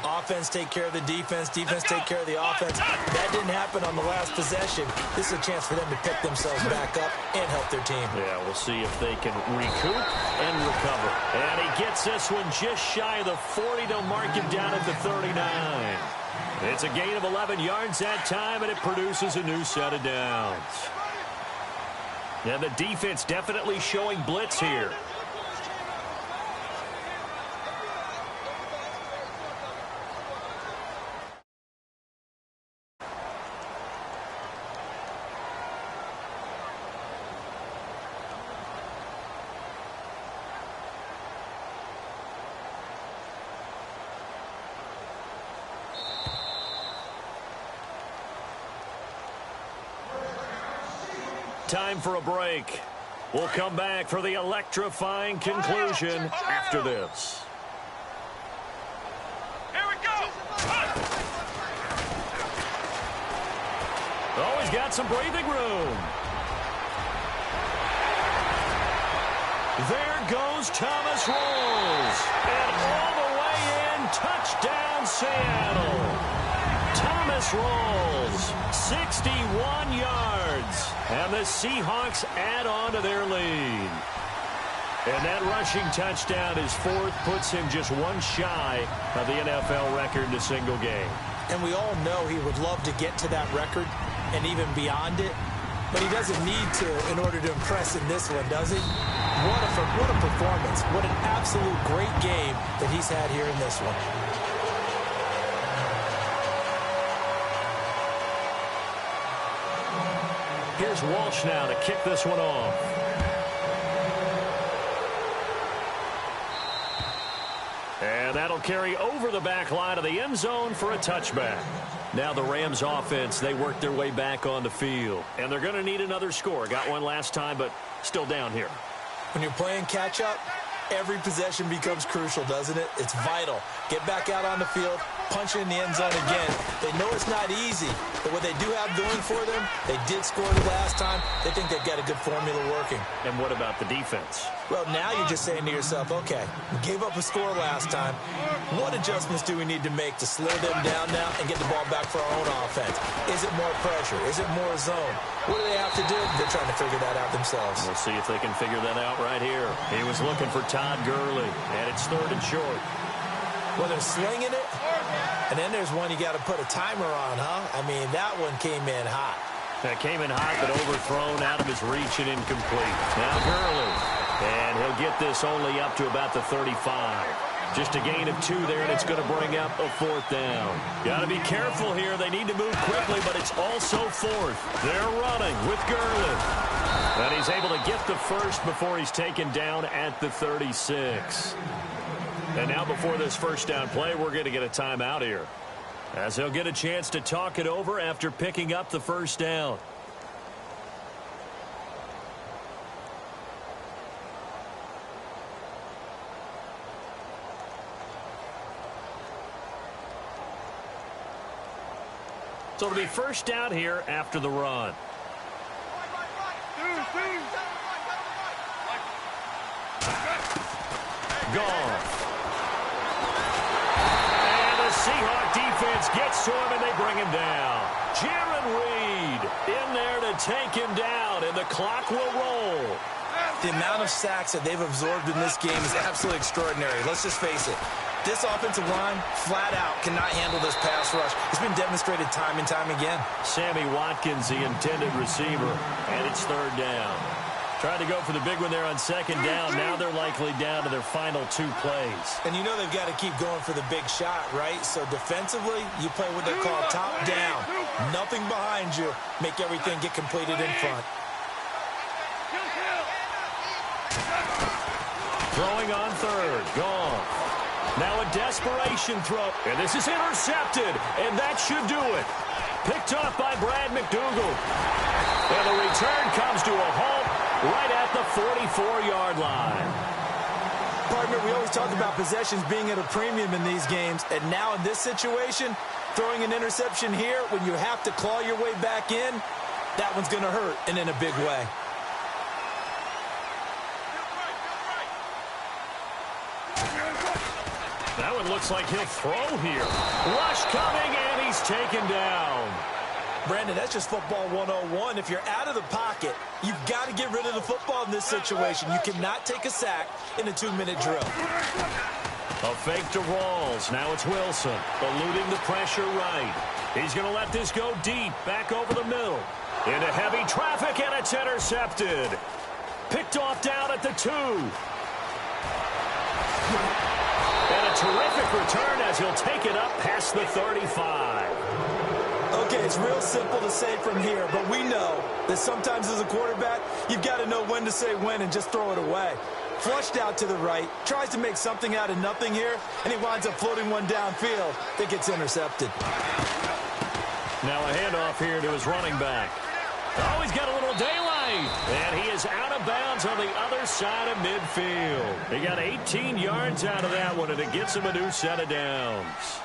Offense take care of the defense, defense take care of the offense. That didn't happen on the last possession. This is a chance for them to pick themselves back up and help their team. Yeah, we'll see if they can recoup and recover. And he gets this one just shy of the 40 to mark him down at the 39. It's a gain of 11 yards that time, and it produces a new set of downs. And the defense definitely showing blitz here. Time for a break. We'll come back for the electrifying conclusion after this. Here we go. Oh, he's got some breathing room. There goes Thomas Rolls. And all the way in, touchdown Seattle. Thomas Rolls, 61 yards. And the Seahawks add on to their lead. And that rushing touchdown, his fourth, puts him just one shy of the NFL record in a single game. And we all know he would love to get to that record and even beyond it. But he doesn't need to in order to impress in this one, does he? What a performance. What an absolute great game that he's had here in this one. Here's Walsh now to kick this one off. And that'll carry over the back line of the end zone for a touchback. Now the Rams offense, they work their way back on the field. And they're going to need another score. Got one last time, but still down here. When you're playing catch-up, every possession becomes crucial, doesn't it? It's vital. Get back out on the field, punch in the end zone again. They know it's not easy, but what they do have going for them, they did score the last time. They think they've got a good formula working. And what about the defense? Well, now you're just saying to yourself, okay, we gave up a score last time. What adjustments do we need to make to slow them down now and get the ball back for our own offense? Is it more pressure? Is it more zone? What do they have to do? They're trying to figure that out themselves. We'll see if they can figure that out right here. He was looking for Todd Gurley, and it's 3rd and short. Well, they're slinging it, and then there's one you got to put a timer on, huh? I mean, that one came in hot. That came in hot, but overthrown, out of his reach and incomplete. Now Gurley, and he'll get this only up to about the 35. Just a gain of 2 there, and it's going to bring up a 4th down. Got to be careful here. They need to move quickly, but it's also 4th. They're running with Gurley. And he's able to get the first before he's taken down at the 36. And now before this first down play, we're going to get a timeout here, as he'll get a chance to talk it over after picking up the first down. So it'll be first down here after the run. Gone. Seahawk defense gets to him, and they bring him down. Jaron Reed in there to take him down, and the clock will roll. The amount of sacks that they've absorbed in this game is absolutely extraordinary. Let's just face it. This offensive line, flat out, cannot handle this pass rush. It's been demonstrated time and time again. Sammy Watkins, the intended receiver, and it's 3rd down. Tried to go for the big one there on 2nd down. Now they're likely down to their final 2 plays. And you know they've got to keep going for the big shot, right? So defensively, you play what they call top down. Nothing behind you. Make everything get completed in front. Throwing on 3rd. Gone. Now a desperation throw. And this is intercepted. And that should do it. Picked off by Brad McDougal. And the return comes to a halt right at the 44-yard line. Partner, we always talk about possessions being at a premium in these games. And now in this situation, throwing an interception here when you have to claw your way back in, that one's going to hurt, and in a big way. That one looks like he'll throw here. Rush coming, and he's taken down. Brandon, that's just football 101. If you're out of the pocket, you've got to get rid of the football in this situation. You cannot take a sack in a 2-minute drill. A fake to Rawls. Now it's Wilson, eluding the pressure right. He's going to let this go deep, back over the middle. Into heavy traffic, and it's intercepted. Picked off down at the 2. And a terrific return as he'll take it up past the 35. Okay, it's real simple to say from here, but we know that sometimes as a quarterback, you've got to know when to say when and just throw it away. Flushed out to the right, tries to make something out of nothing here, and he winds up floating one downfield that gets intercepted. Now a handoff here to his running back. Oh, he's got a little daylight, and he is out of bounds on the other side of midfield. He got 18 yards out of that one, and it gets him a new set of downs.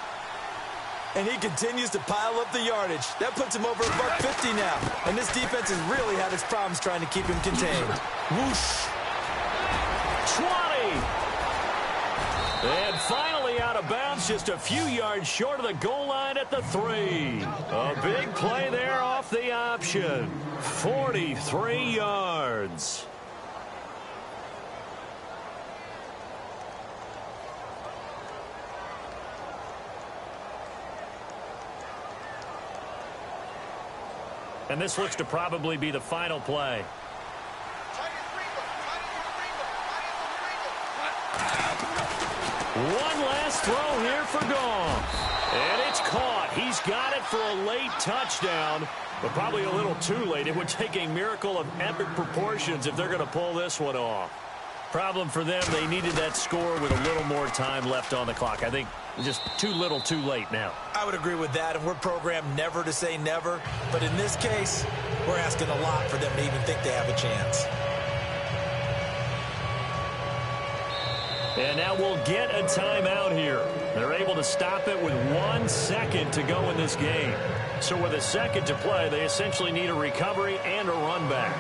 And he continues to pile up the yardage. That puts him over $150 now. And this defense has really had its problems trying to keep him contained. Whoosh. 20. And finally out of bounds, just a few yards short of the goal line at the 3. A big play there off the option. 43 yards. And this looks to probably be the final play. One last throw here for Goff. And it's caught. He's got it for a late touchdown, but probably a little too late. It would take a miracle of epic proportions if they're going to pull this one off. Problem for them, they needed that score with a little more time left on the clock. I think just too little too late now. I would agree with that, and we're programmed never to say never. But in this case, we're asking a lot for them to even think they have a chance. And now we'll get a timeout here. They're able to stop it with 1 second to go in this game. So with a second to play, they essentially need a recovery and a run back.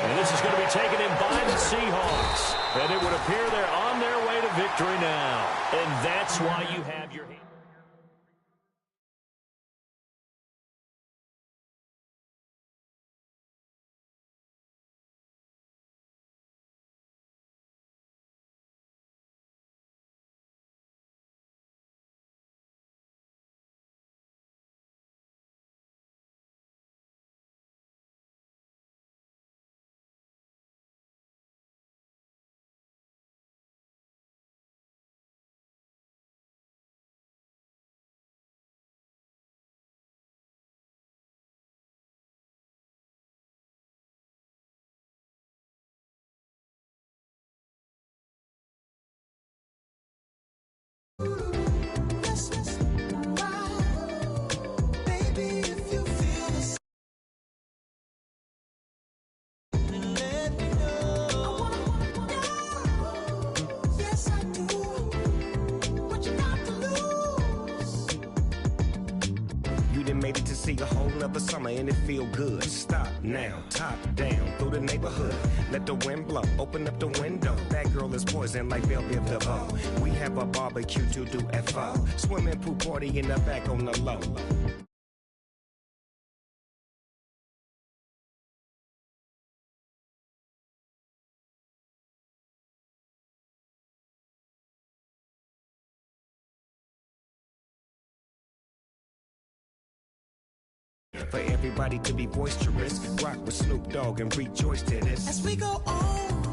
And this is going to be taken in by the Seahawks. And it would appear they're on their way to victory now. And that's why you have your hand. Made it to see a whole nother summer and it feel good. Stop now, top down through the neighborhood. Let the wind blow, open up the window. That girl is poison like Belleville DeVoe. We have a barbecue to do FO. Swimming pool party in the back on the low. For everybody to be boisterous, rock with Snoop Dogg and rejoice to this. As we go on,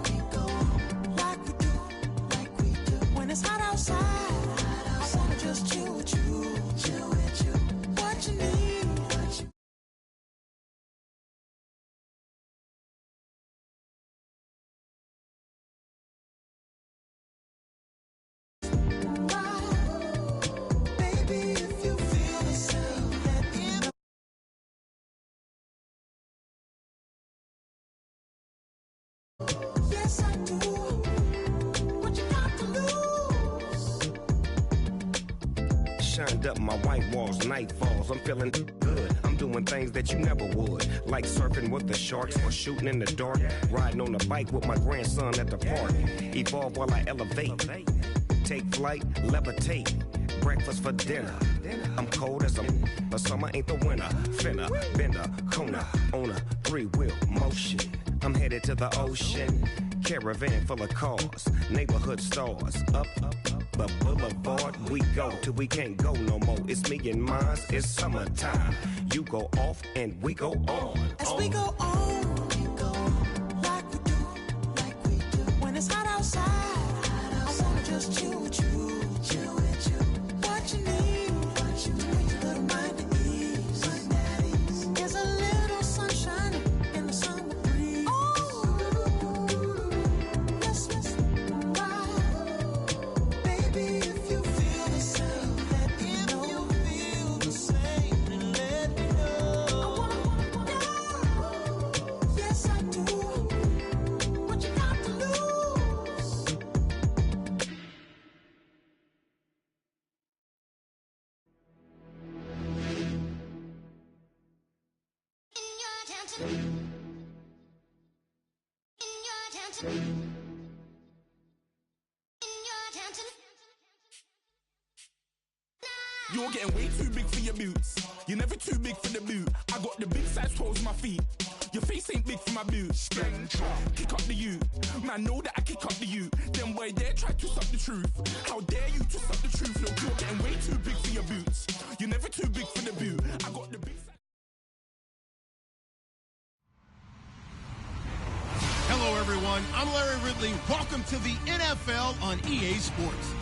like we do. When it's hot outside, I wanna just chill with you. What you need, what you shined up my white walls, night falls. I'm feeling good. I'm doing things that you never would, like surfing with the sharks or shooting in the dark, riding on a bike with my grandson at the park. Evolve while I elevate, take flight, levitate, breakfast for dinner. I'm cold as a summer ain't the winter. Finna, bender, Kona, on a three-wheel motion. I'm headed to the ocean, caravan full of cars, neighborhood stars. Up the boulevard we go till we can't go no more. It's me and mine, it's summertime. You go off and we go on. As we go on, we go like we do. When it's hot outside, I wanna just chill with you, chill with you. What you need, to make your little mind at ease. There's a little sunshine in the summer breeze. Yes, right. Baby, if you feel the same, let me know. If you feel the same, then let me know. Yes, I do. What you got to lose? You're getting way too big for your boots. You're never too big for the boot. I got the big size toes on my feet. Your face ain't big for my boots. Kick up the you. Man, know that I kick up the you. Then why dare try to suck the truth? How dare you to suck the truth? Look, you're getting way too big for your boots. You're never too big for the boot. I got the big size. Hello, everyone. I'm Larry Ridley. Welcome to the NFL on EA Sports.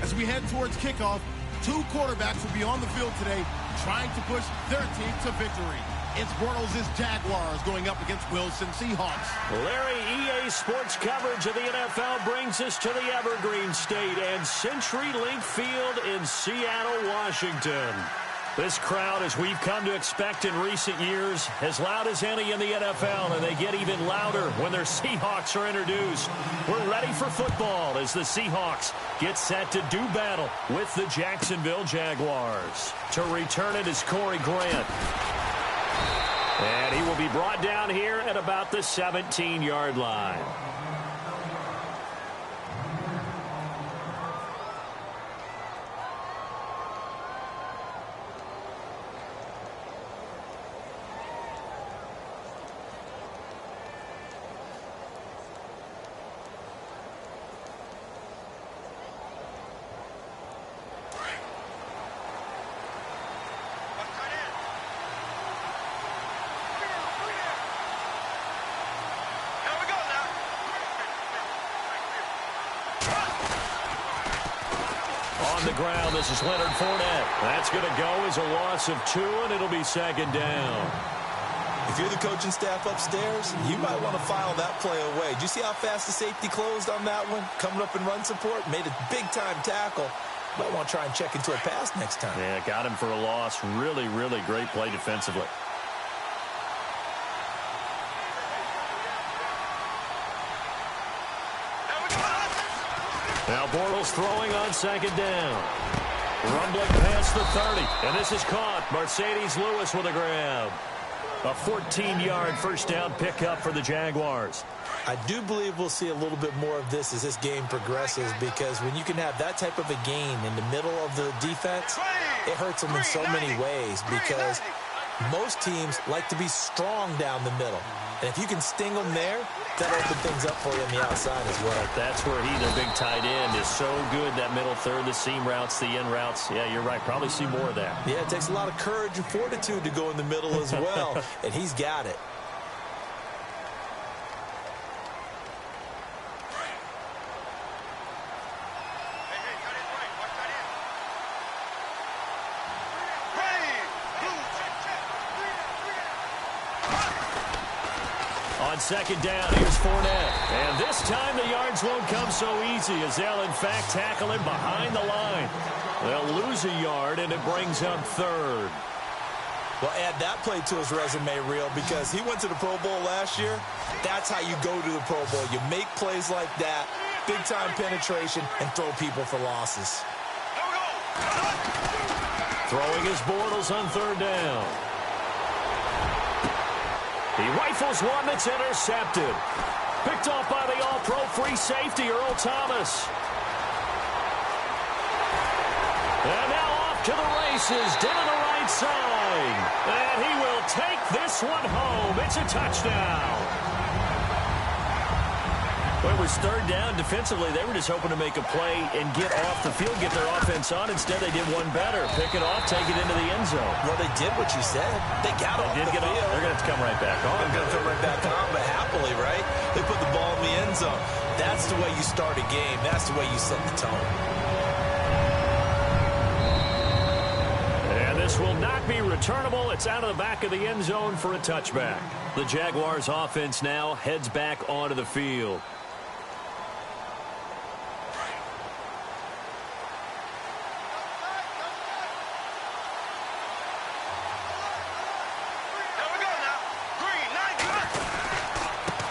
As we head towards kickoff, two quarterbacks will be on the field today trying to push their team to victory. It's Bortles' Jaguars going up against Wilson Seahawks. Larry, EA Sports coverage of the NFL brings us to the Evergreen State and CenturyLink Field in Seattle, Washington. This crowd, as we've come to expect in recent years, as loud as any in the NFL, and they get even louder when their Seahawks are introduced. We're ready for football as the Seahawks get set to do battle with the Jacksonville Jaguars. To return it is Corey Grant. And he will be brought down here at about the 17-yard line. On the ground, this is Leonard Fournette. That's going to go as a loss of 2, and it'll be second down. If you're the coaching staff upstairs, you might want to file that play away. Did you see how fast the safety closed on that one? Coming up in run support, made a big-time tackle. Might want to try and check into a pass next time. Yeah, got him for a loss. Really, really great play defensively. Now Bortles throwing on second down. Rumbling past the 30. And this is caught. Mercedes Lewis with a grab. A 14-yard first down pickup for the Jaguars. I do believe we'll see a little bit more of this as this game progresses, because when you can have that type of a gain in the middle of the defense, it hurts them in so many ways, because most teams like to be strong down the middle. And if you can sting them there, that'll open things up for you on the outside as well. That's where their big tight end, is so good. That middle third, the seam routes, the in routes. Yeah, you're right. Probably see more of that. Yeah, it takes a lot of courage and fortitude to go in the middle as well, and he's got it. On second down, here's Fournette. And this time the yards won't come so easy, as they'll, in fact, tackle him behind the line. They'll lose a yard, and it brings up third. Well, add that play to his resume reel, because he went to the Pro Bowl last year. That's how you go to the Pro Bowl. You make plays like that, big-time penetration, and throw people for losses. Throwing his Bortles on third down. He rifles one that's intercepted. Picked off by the all-pro free safety, Earl Thomas. And now off to the races down the right side. And he will take this one home. It's a touchdown. Well, it was third down. Defensively, they were just hoping to make a play and get off the field, get their offense on. Instead, they did one better. Pick it off, take it into the end zone. Well, they did what you said. They got off the field. They're going to have to come right back on. They're going to throw right back on, but happily, right? They put the ball in the end zone. That's the way you start a game. That's the way you set the tone. And this will not be returnable. It's out of the back of the end zone for a touchback. The Jaguars offense now heads back onto the field.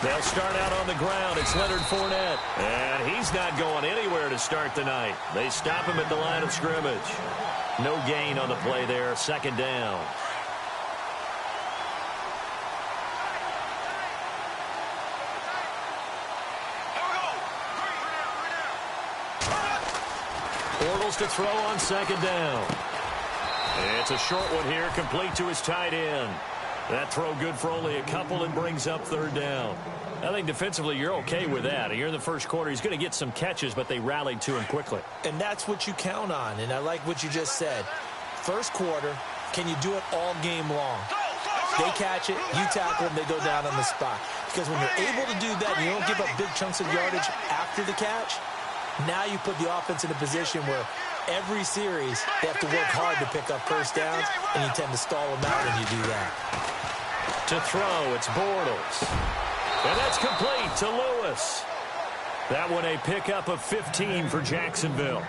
They'll start out on the ground. It's Leonard Fournette. And he's not going anywhere to start the night. They stop him at the line of scrimmage. No gain on the play there. Second down. Bortles to throw on second down. It's a short one here, complete to his tight end. That throw good for only a couple and brings up third down. I think defensively you're okay with that. Here in the first quarter, he's going to get some catches, but they rallied to him quickly. And that's what you count on, and I like what you just said. First quarter, can you do it all game long? They catch it, you tackle them, they go down on the spot. Because when you're able to do that, and you don't give up big chunks of yardage after the catch, now you put the offense in a position where every series they have to work hard to pick up first downs, and you tend to stall them out when you do that. To throw, it's Bortles. And that's complete to Lewis. That one a pickup of 15 for Jacksonville.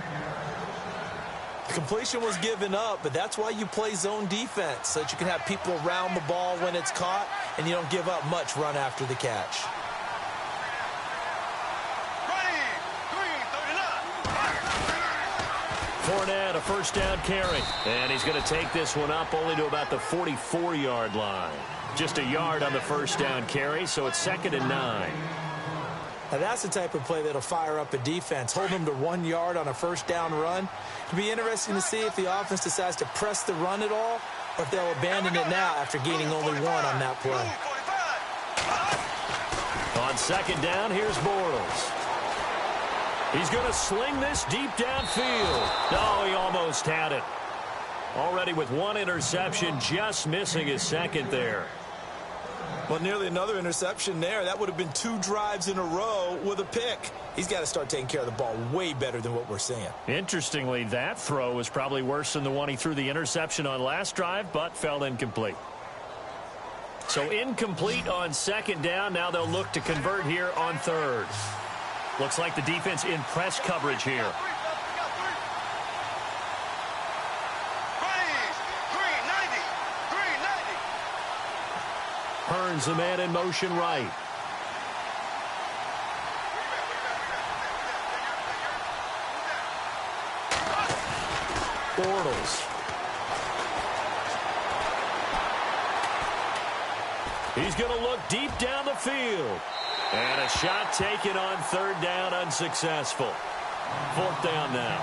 The completion was given up, but that's why you play zone defense, so that you can have people around the ball when it's caught, and you don't give up much run after the catch. Fournette, a first down carry. And he's going to take this one up only to about the 44-yard line. Just a yard on the first down carry, so it's 2nd and 9. Now that's the type of play that'll fire up a defense. Hold them to 1 yard on a first down run. It'll be interesting to see if the offense decides to press the run at all, or if they'll abandon it now after gaining only 1 on that play. On second down, here's Bortles. He's going to sling this deep downfield. Oh, he almost had it. Already with 1 interception, just missing his second there. Well, nearly another interception there. That would have been 2 drives in a row with a pick. He's got to start taking care of the ball way better than what we're seeing. Interestingly, that throw was probably worse than the one he threw the interception on last drive, but fell incomplete. So incomplete on second down. Now they'll look to convert here on third. Looks like the defense in press coverage here. Hearns, the man in motion right. Bortles. He's going to look deep down the field. And a shot taken on third down, unsuccessful. 4th down now.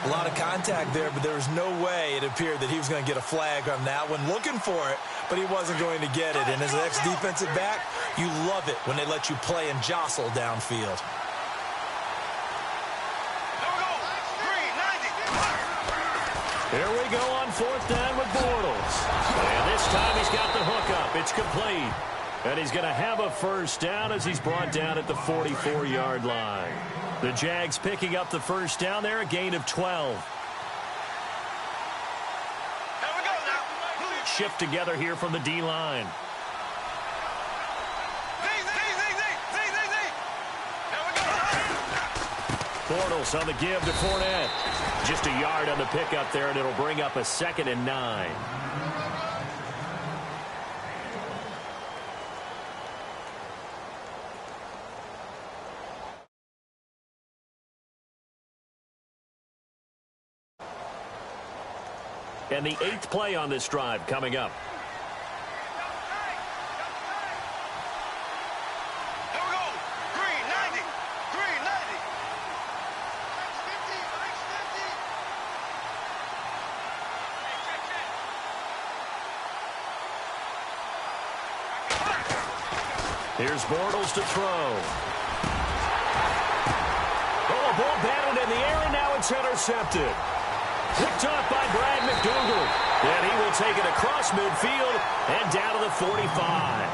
A lot of contact there, but there was no way it appeared that he was going to get a flag on that one. Looking for it, but he wasn't going to get it. And as an ex-defensive back, you love it when they let you play and jostle downfield. Here we go on 4th down with Bortles. And this time he's got the hook up. It's complete. And he's going to have a first down as he's brought down at the 44-yard line. The Jags picking up the first down there, a gain of 12. Shift together here from the D-line. Bortles on the give to Fournette. Just a yard on the pickup there, and it'll bring up a 2nd and 9. And the 8th play on this drive coming up. Here we go. Green 90. Green 90. Here's Bortles to throw. Oh, a ball batted in the air, and now it's intercepted. Picked off by Brad McDougal. And he will take it across midfield and down to the 45.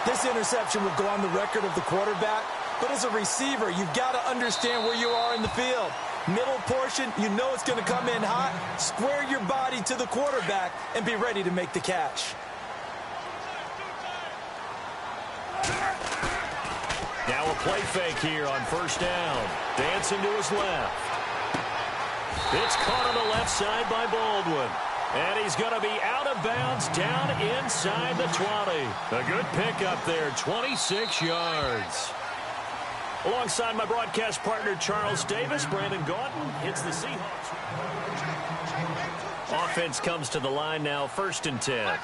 This interception will go on the record of the quarterback, but as a receiver, you've got to understand where you are in the field. Middle portion, you know it's going to come in hot. Square your body to the quarterback and be ready to make the catch. Now a play fake here on first down. Dancing to his left. It's caught on the left side by Baldwin. And he's going to be out of bounds down inside the 20. A good pickup there, 26 yards. Alongside my broadcast partner, Charles Davis, Brandon Gaudin hits the Seahawks. Offense comes to the line now, 1st and 10.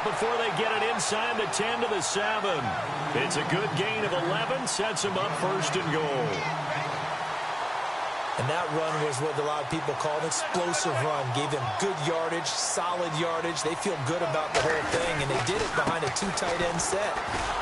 Before they get it inside the 10 to the 7. It's a good gain of 11, sets them up 1st and goal. And that run was what a lot of people call an explosive run. Gave them good yardage, solid yardage. They feel good about the whole thing, and they did it behind a 2 tight end set.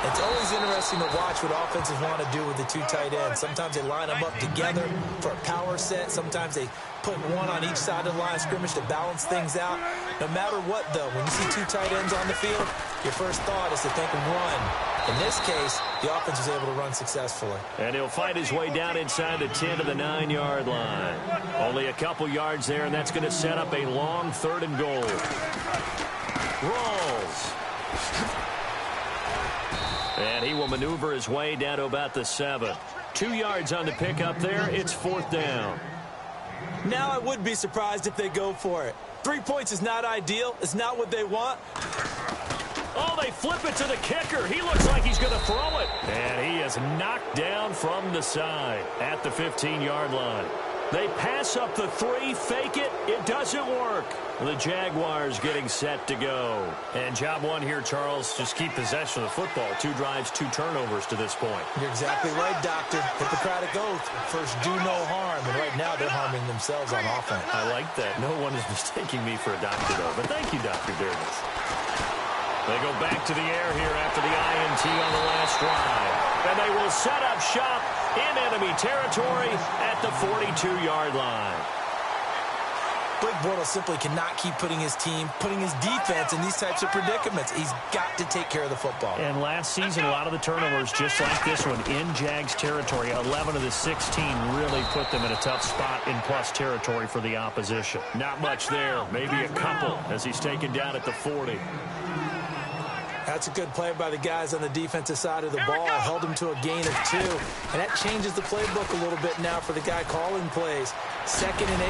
It's always interesting to watch what offenses want to do with the 2 tight ends. Sometimes they line them up together for a power set. Sometimes they put one on each side of the line of scrimmage to balance things out. No matter what, though, when you see 2 tight ends on the field, your first thought is to think run. In this case, the offense was able to run successfully. And he'll find his way down inside the 10 to the 9-yard line. Only a couple yards there, and that's going to set up a long 3rd and goal. Rolls. And he will maneuver his way down to about the 7. 2 yards on the pickup there. It's 4th down. Now I would be surprised if they go for it. 3 points is not ideal. It's not what they want. Oh, they flip it to the kicker. He looks like he's going to throw it. And he is knocked down from the side at the 15-yard line. They pass up the 3, fake it. It doesn't work. The Jaguars getting set to go. And job one here, Charles, just keep possession of the football. 2 drives, 2 turnovers to this point. You're exactly right, Doctor. Hippocratic oath. First, do no harm. And right now, they're harming themselves on offense. I like that. No one is mistaking me for a doctor, though. But thank you, Dr. Davis. They go back to the air here after the INT on the last drive. And they will set up shop in enemy territory at the 42-yard line. Blake Bortles simply cannot keep putting his team, putting his defense in these types of predicaments. He's got to take care of the football. And last season, a lot of the turnovers, just like this one, in Jags territory, 11 of the 16 really put them in a tough spot in plus territory for the opposition. Not much there, maybe a couple as he's taken down at the 40. That's a good play by the guys on the defensive side of the ball. Held him to a gain of 2. And that changes the playbook a little bit now for the guy calling plays. 2nd and 8.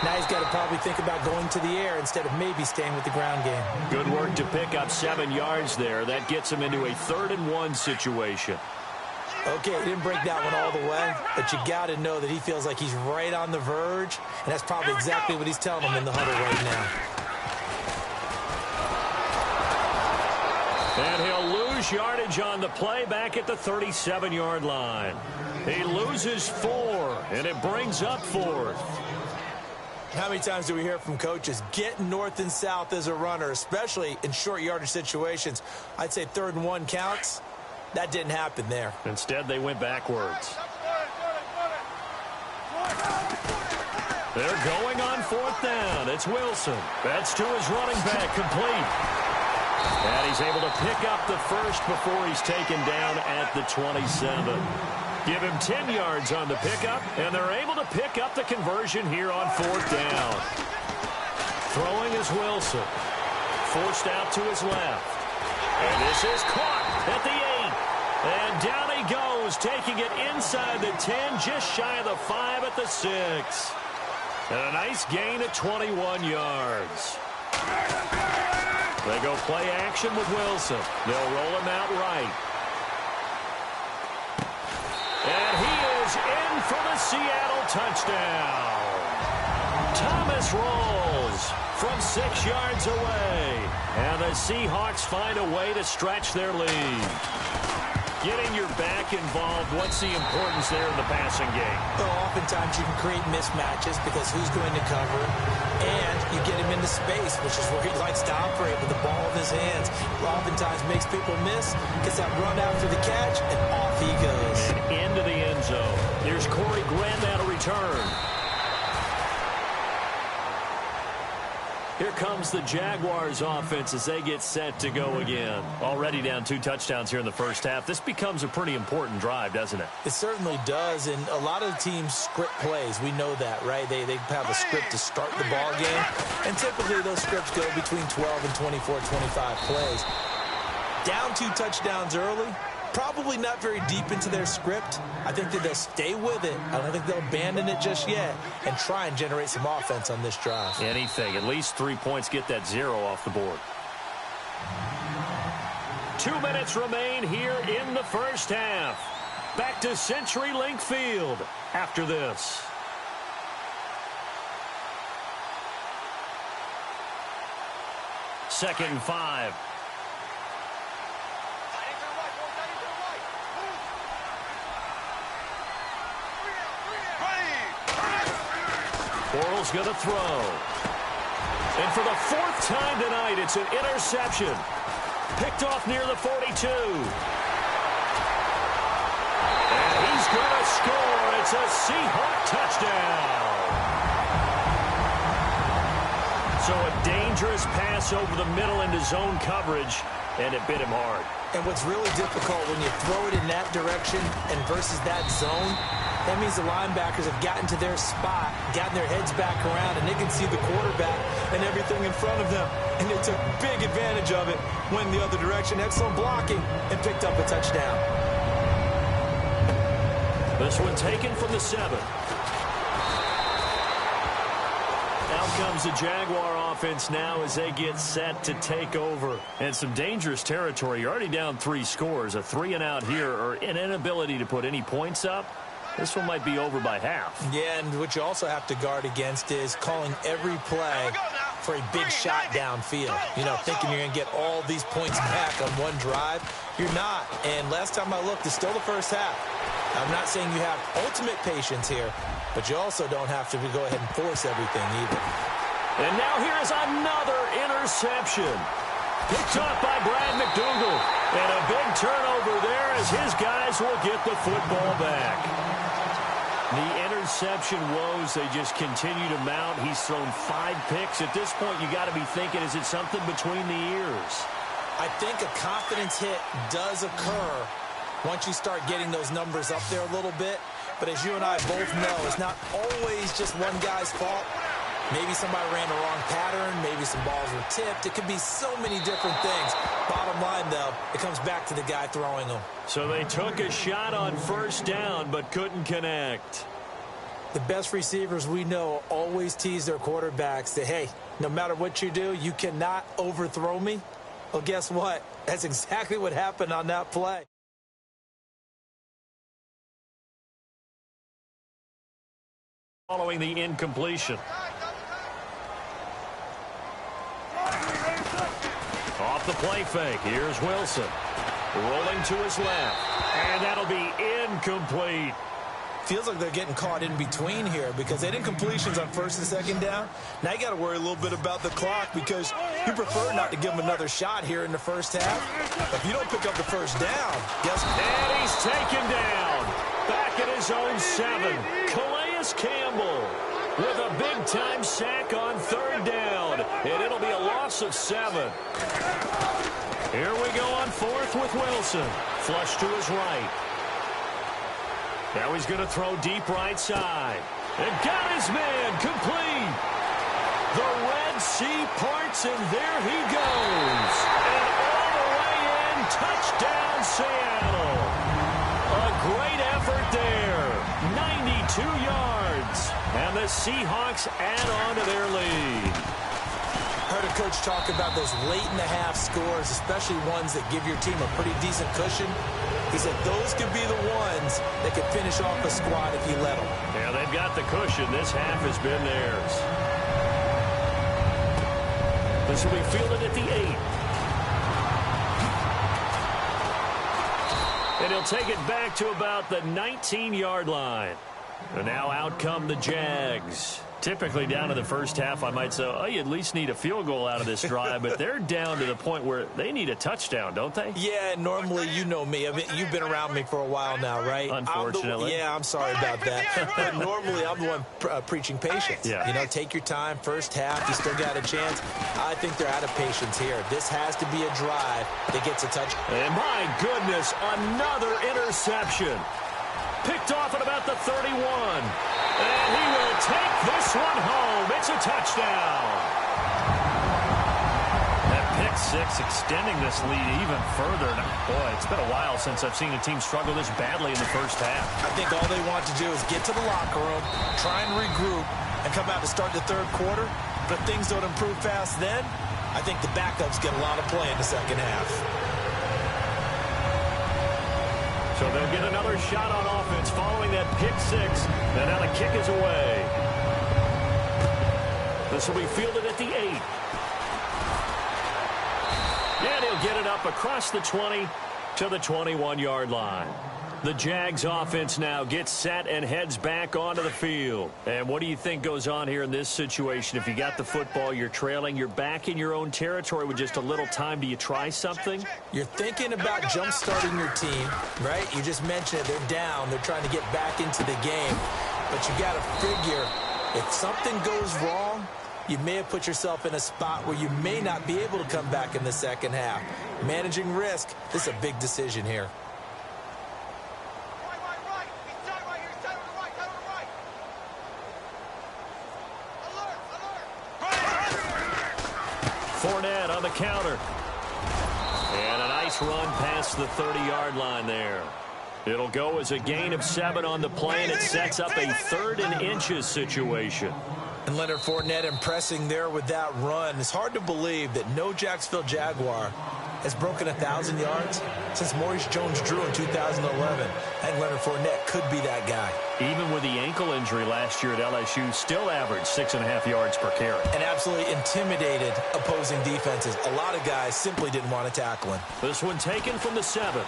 Now he's got to probably think about going to the air instead of maybe staying with the ground game. Good work to pick up 7 yards there. That gets him into a 3rd and 1 situation. Okay, he didn't break that one all the way, but you got to know that he feels like he's right on the verge, and that's probably exactly what he's telling them in the huddle right now. And he'll lose yardage on the play back at the 37-yard line. He loses 4, and it brings up 4th. How many times do we hear from coaches, get north and south as a runner, especially in short yardage situations? I'd say 3rd and 1 counts. That didn't happen there. Instead, they went backwards. They're going on 4th down. It's Wilson. That's to his running back, complete. And he's able to pick up the first before he's taken down at the 27. Give him 10 yards on the pickup, and they're able to pick up the conversion here on 4th down. Throwing is Wilson. Forced out to his left. And this is caught at the 8. And down he goes, taking it inside the 10, just shy of the 5 at the 6. And a nice gain of 21 yards. They go play action with Wilson. They'll roll him out right. And he is in for the Seattle touchdown. Thomas rolls from 6 yards away. And the Seahawks find a way to stretch their lead. Getting your back involved, what's the importance there in the passing game? Well, oftentimes you can create mismatches because who's going to cover it? And you get him into space, which is where he likes to operate with the ball in his hands. Oftentimes makes people miss, gets that run after the catch, and off he goes. And into the end zone. Here's Corey Grant out of return. Here comes the Jaguars offense as they get set to go again. Already down 2 touchdowns here in the first half. This becomes a pretty important drive, doesn't it? It certainly does, and a lot of teams script plays. We know that, right? They have a script to start the ball game, and typically those scripts go between 12 and 24, 25 plays. Down 2 touchdowns early, probably not very deep into their script. I think that they'll stay with it. I don't think they'll abandon it just yet and try and generate some offense on this drive. Anything. At least 3 points, get that 0 off the board. 2 minutes remain here in the first half. Back to CenturyLink Field after this. Second and 5. Bortles going to throw. And for the 4th time tonight, it's an interception. Picked off near the 42. And he's going to score. It's a Seahawk touchdown. So a dangerous pass over the middle into zone coverage, and it bit him hard. And what's really difficult when you throw it in that direction and versus that zone, that means the linebackers have gotten to their spot, gotten their heads back around, and they can see the quarterback and everything in front of them. And they took big advantage of it, went the other direction, excellent blocking, and picked up a touchdown. This one taken from the 7. Out comes the Jaguar offense now as they get set to take over. And some dangerous territory. You're already down 3 scores. A 3-and-out here, or an inability to put any points up. This one might be over by half. Yeah, and what you also have to guard against is calling every play for a big shot downfield. You know, thinking you're going to get all these points back on one drive. You're not. And last time I looked, it's still the first half. I'm not saying you have ultimate patience here, but you also don't have to go ahead and force everything either. And now here is another interception. Picked off by Brad McDougal. And a big turnover there as his guys will get the football back. The interception woes, they just continue to mount. He's thrown 5 picks. At this point, you got to be thinking, is it something between the ears? I think a confidence hit does occur once you start getting those numbers up there a little bit. But as you and I both know, it's not always just one guy's fault. Maybe somebody ran the wrong pattern. Maybe some balls were tipped. It could be so many different things. Bottom line, though, it comes back to the guy throwing them. So they took a shot on first down but couldn't connect. The best receivers we know always tease their quarterbacks that, hey, no matter what you do, you cannot overthrow me. Well, guess what? That's exactly what happened on that play. Following the incompletion. Off the play fake. Here's Wilson. Rolling to his left. And that'll be incomplete. Feels like they're getting caught in between here because they did incompletions on first and second down. Now you got to worry a little bit about the clock because you prefer not to give them another shot here in the first half. If you don't pick up the first down, guess what? And he's taken down. Back at his own 7. Calais Campbell with a big-time sack on third down. And it'll be a loss of 7. Here we go on 4th with Wilson. Flush to his right. Now he's going to throw deep right side. And got his man complete. The Red Sea parts, and there he goes. And all the way in, touchdown Seattle. A great effort there. 92 yards. And the Seahawks add on to their lead. heard a coach talk about those late-in-the-half scores, especially ones that give your team a pretty decent cushion. He said those could be the ones that could finish off a squad if you let them. Yeah, they've got the cushion. This half has been theirs. This will be fielded at the 8. And he'll take it back to about the 19-yard line. And now out come the Jags. Typically down to the first half, I might say, oh, you at least need a field goal out of this drive. But they're down to the point where they need a touchdown, don't they? Yeah, normally, you know me. I mean, you've been around me for a while now, right? Unfortunately. I'm sorry about that. But normally, I'm the one preaching patience. Yeah. You know, take your time. First half, you still got a chance. I think they're out of patience here. This has to be a drive that gets a touch. And my goodness, another interception. Picked off at about the 31. And he will take this one home. It's a touchdown. That pick six extending this lead even further. Boy, it's been a while since I've seen a team struggle this badly in the first half. I think all they want to do is get to the locker room, try and regroup, and come out to start the third quarter. But if things don't improve fast then, I think the backups get a lot of play in the second half. So they'll get another shot on offense following that pick six. And now the kick is away. This will be fielded at the 8. And he'll get it up across the 20 to the 21-yard line. The Jags offense now gets set and heads back onto the field. And what do you think goes on here in this situation? If you got the football, you're trailing, you're back in your own territory with just a little time. Do you try something? You're thinking about jump-starting your team, right? You just mentioned it. They're down. They're trying to get back into the game. But you got to figure if something goes wrong, you may have put yourself in a spot where you may not be able to come back in the second half. Managing risk, this is a big decision here. Fournette on the counter. And a nice run past the 30-yard line there. It'll go as a gain of 7 on the play, and it sets up a 3rd and inches situation. And Leonard Fournette impressing there with that run. It's hard to believe that no Jacksonville Jaguar has broken 1,000 yards since Maurice Jones-Drew in 2011. And Leonard Fournette could be that guy. Even with the ankle injury last year at LSU, still averaged 6.5 yards per carry. And absolutely intimidated opposing defenses. A lot of guys simply didn't want to tackle him. This one taken from the 7.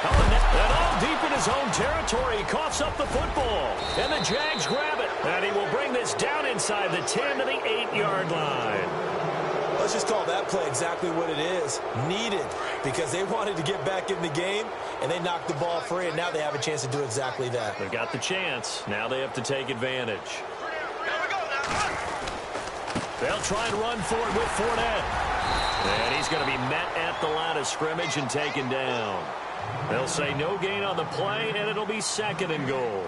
And all deep in his own territory, he coughs up the football. And the Jags grab it. And he will bring this down inside the 10 to the 8-yard line. Let's just call that play exactly what it is. Needed, because they wanted to get back in the game, and they knocked the ball free, and now they have a chance to do exactly that. They got the chance. Now they have to take advantage. They'll try and run for it with Fournette. And he's going to be met at the line of scrimmage and taken down. They'll say no gain on the play, and it'll be 2nd and goal.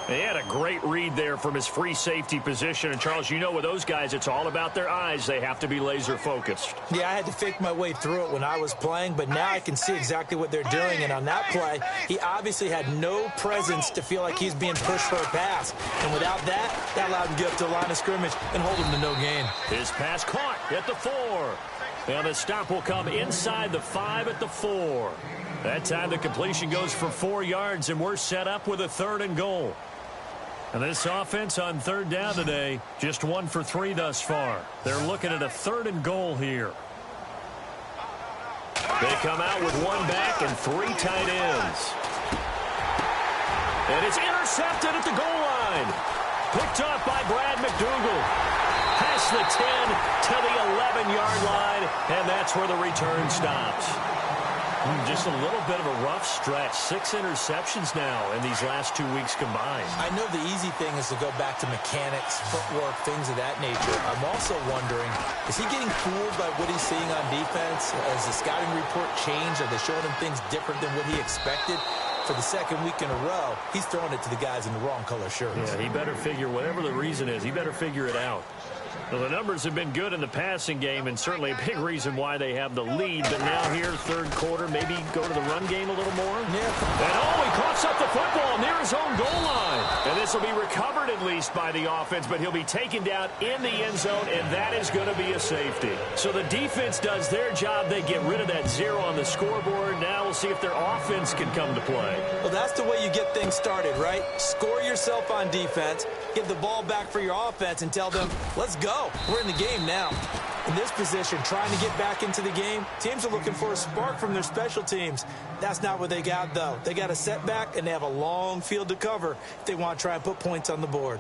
He had a great read there from his free safety position. And, Charles, you know with those guys, it's all about their eyes. They have to be laser-focused. Yeah, I had to fake my way through it when I was playing, but now I can see exactly what they're doing. And on that play, he obviously had no presence to feel like he's being pushed for a pass. And without that, that allowed him to get up to the line of scrimmage and hold him to no gain. His pass caught at the 4. And the stop will come inside the 5 at the 4. That time the completion goes for 4 yards, and we're set up with a 3rd and goal. And this offense on 3rd down today, just 1 for 3 thus far. They're looking at a 3rd and goal here. They come out with 1 back and 3 tight ends. And it's intercepted at the goal line. Picked off by Brad McDougal. Past the 10 to the 11-yard line, and that's where the return stops. Just a little bit of a rough stretch. 6 interceptions now in these last 2 weeks combined. I know the easy thing is to go back to mechanics, footwork, things of that nature. I'm also wondering, is he getting fooled by what he's seeing on defense? Has the scouting report changed? Are they showing him things different than what he expected? For the 2nd week in a row, he's throwing it to the guys in the wrong color shirts. Yeah, he better figure, whatever the reason is, he better figure it out. Well, the numbers have been good in the passing game, and certainly a big reason why they have the lead. But now here, 3rd quarter, maybe go to the run game a little more. Yeah. And he coughs up the football near Steelers' own goal line. And this will be recovered at least by the offense, but he'll be taken down in the end zone, and that is going to be a safety. So the defense does their job. They get rid of that 0 on the scoreboard. Now we'll see if their offense can come to play. Well, that's the way you get things started, right? Score yourself on defense, give the ball back for your offense, and tell them, let's go. We're in the game now. In this position, trying to get back into the game, teams are looking for a spark from their special teams. That's not what they got, though. They got a setback, and they have a long field to cover if they want to try and put points on the board.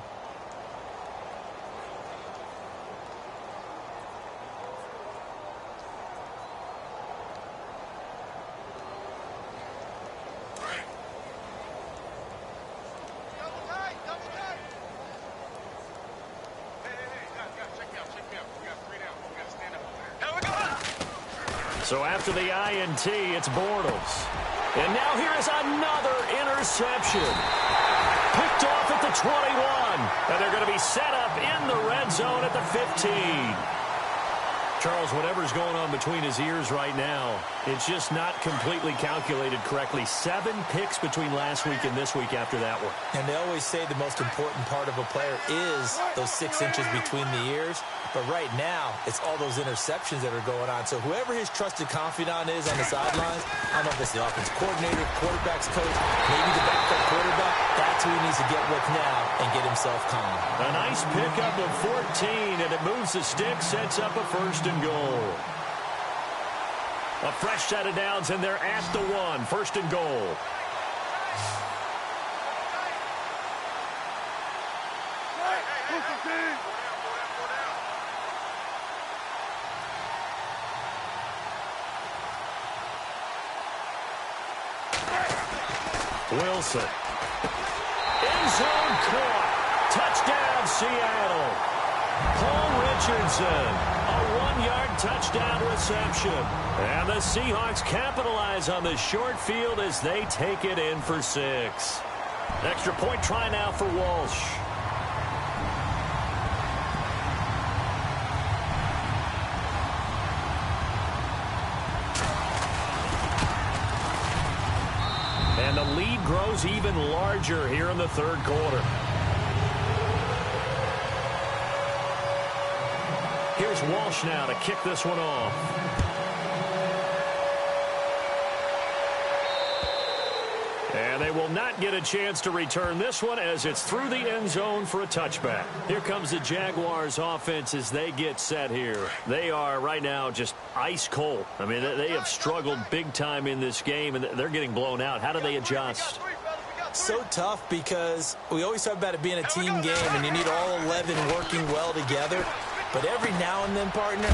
So after the INT, it's Bortles. And now here is another interception. Picked off at the 21. And they're going to be set up in the red zone at the 15. Charles, whatever's going on between his ears right now, it's just not completely calculated correctly. 7 picks between last week and this week after that one. And they always say the most important part of a player is those 6 inches between the ears. But right now, it's all those interceptions that are going on. So whoever his trusted confidant is on the sidelines, I don't know if it's the offense coordinator, quarterback's coach, maybe the backup quarterback, that's who he needs to get with now and get himself calm. A nice pickup of 14, and it moves the stick, sets up a 1st and goal. A fresh set of downs, and they're at the 1, 1st and goal. Wilson. End zone caught. Touchdown, Seattle. Paul Richardson. A 1-yard touchdown reception. And the Seahawks capitalize on the short field as they take it in for 6. Extra point try now for Walsh. And the lead grows even larger here in the 3rd quarter. Here's Walsh now to kick this one off. And they will not get a chance to return this one as it's through the end zone for a touchback. Here comes the Jaguars offense as they get set here. They are right now just ice cold. I mean, they have struggled big time in this game, and they're getting blown out. How do they adjust? So tough because we always talk about it being a team game, and you need all 11 working well together. But every now and then, partner,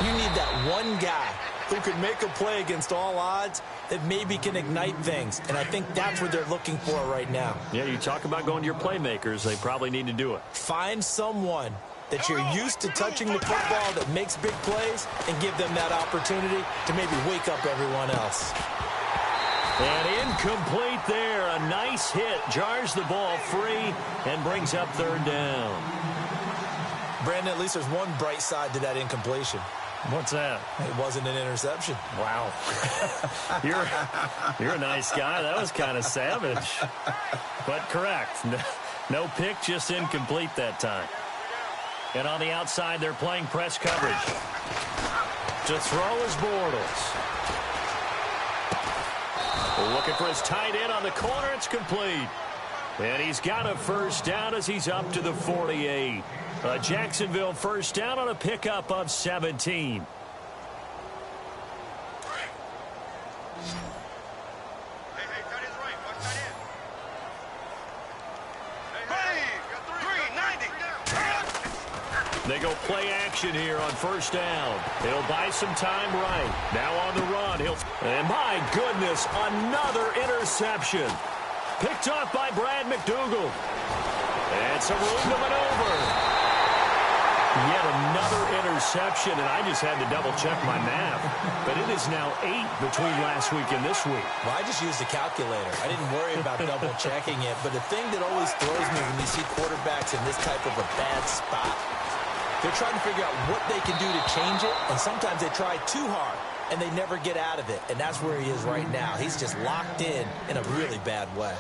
you need that one guy who can make a play against all odds that maybe can ignite things. And I think that's what they're looking for right now. Yeah, you talk about going to your playmakers. They probably need to do it. Find someone that you're used to touching the football that makes big plays and give them that opportunity to maybe wake up everyone else. And incomplete there. A nice hit. Jars the ball free and brings up 3rd down. Brandon, at least there's one bright side to that incompletion. What's that? It wasn't an interception. Wow. You're a nice guy. That was kind of savage. But correct. No pick, just incomplete that time. And on the outside, they're playing press coverage. To throw is Bortles. Looking for his tight end on the corner. It's complete. And he's got a 1st down as he's up to the 48. A Jacksonville 1st down on a pickup of 17. They go play action here on 1st down. He'll buy some time right. Now on the run. And my goodness, another interception. Picked off by Brad McDougal. And some room to maneuver. Yet another interception, and I just had to double-check my math. But it is now 8 between last week and this week. Well, I just used a calculator. I didn't worry about double-checking it. But the thing that always throws me when you see quarterbacks in this type of a bad spot, they're trying to figure out what they can do to change it, and sometimes they try too hard. and they never get out of it, and that's where he is right now. He's just locked in a really bad way.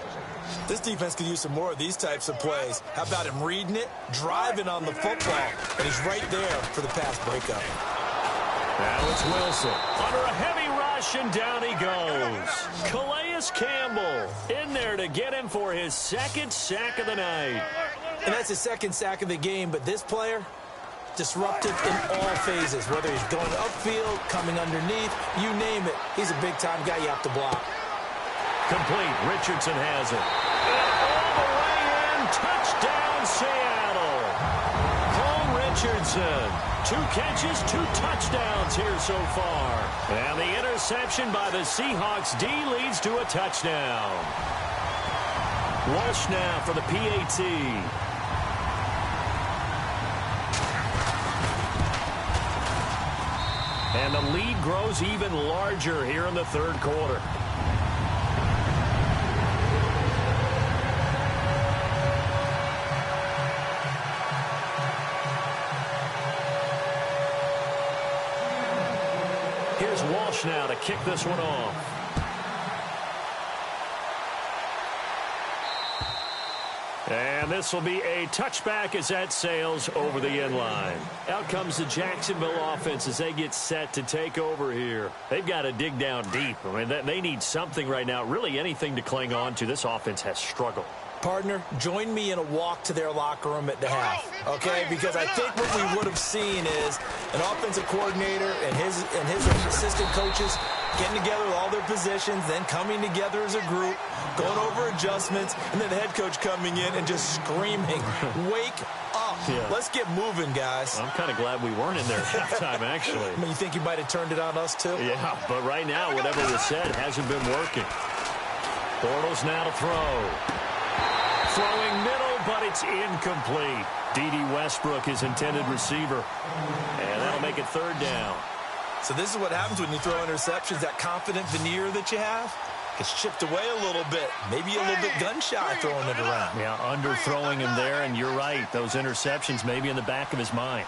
This defense could use some more of these types of plays. How about him reading it, driving on the football, and he's right there for the pass breakup. Now it's Wilson under a heavy rush, and down he goes. Calais Campbell in there to get him for his second sack of the night. And that's his second sack of the game, but this player, disruptive in all phases, whether he's going upfield, coming underneath, you name it. He's a big-time guy you have to block. Complete. Richardson has it. And all the way in. Touchdown, Seattle. Cole Richardson. 2 catches, 2 touchdowns here so far. And the interception by the Seahawks D leads to a touchdown. Walsh now for the PAT. And the lead grows even larger here in the third quarter. Here's Walsh now to kick this one off. And this will be a touchback as that sails over the end line. Out comes the Jacksonville offense as they get set to take over here. They've got to dig down deep. I mean, they need something right now, really anything to cling on to. This offense has struggled. Partner, join me in a walk to their locker room at the half, okay? Because I think what we would have seen is an offensive coordinator and his assistant coaches getting together with all their positions, then coming together as a group, going over adjustments, and then the head coach coming in and just screaming, wake up. Yeah. Let's get moving, guys. I'm kind of glad we weren't in there at halftime, actually. I mean, you think he might have turned it on us, too? Yeah, but right now, whatever was said hasn't been working. Bortles now to throw. Throwing middle, but it's incomplete. D.D. Westbrook, his intended receiver. And that'll make it third down. So this is what happens when you throw interceptions. That confident veneer that you have gets chipped away a little bit. Maybe a little bit gun-shy throwing it around. Yeah, underthrowing him there, and you're right. Those interceptions may be in the back of his mind.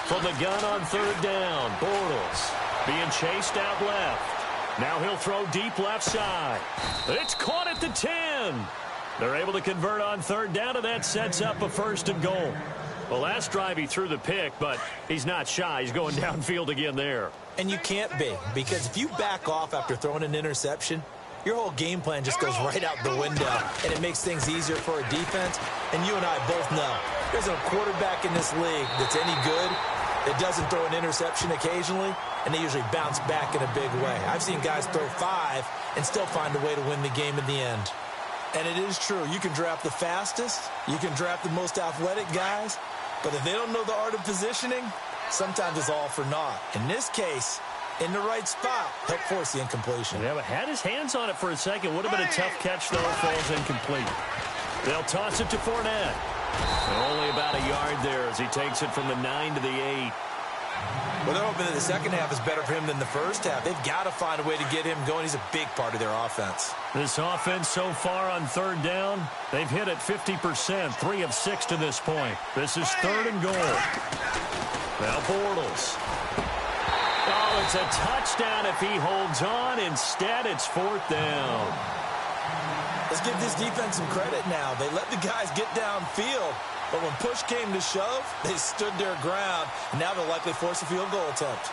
From the gun on third down, Bortles being chased out left. Now he'll throw deep left side. It's caught at the 10. They're able to convert on third down, and that sets up a 1st and goal. Well, last drive he threw the pick, but he's not shy. He's going downfield again there. And you can't be, because if you back off after throwing an interception, your whole game plan just goes right out the window, and it makes things easier for a defense. And you and I both know there's a quarterback in this league that's any good that doesn't throw an interception occasionally, and they usually bounce back in a big way. I've seen guys throw 5 and still find a way to win the game in the end. And it is true. You can draft the fastest, you can draft the most athletic guys, but if they don't know the art of positioning, sometimes it's all for naught. In this case, in the right spot, help force the incompletion. Yeah, but had his hands on it for a second. Would have been a tough catch, though. Falls incomplete. They'll toss it to Fournette. And only about a yard there as he takes it from the 9 to the 8. Well, they're hoping that the second half is better for him than the first half. They've got to find a way to get him going. He's a big part of their offense. This offense so far on third down, they've hit it 50%, 3 of 6 to this point. This is 3rd and goal. Now Bortles. Oh, it's a touchdown if he holds on. Instead, it's 4th down. Let's give this defense some credit now. They let the guys get downfield, but when push came to shove, they stood their ground, and now they'll likely force a field goal attempt.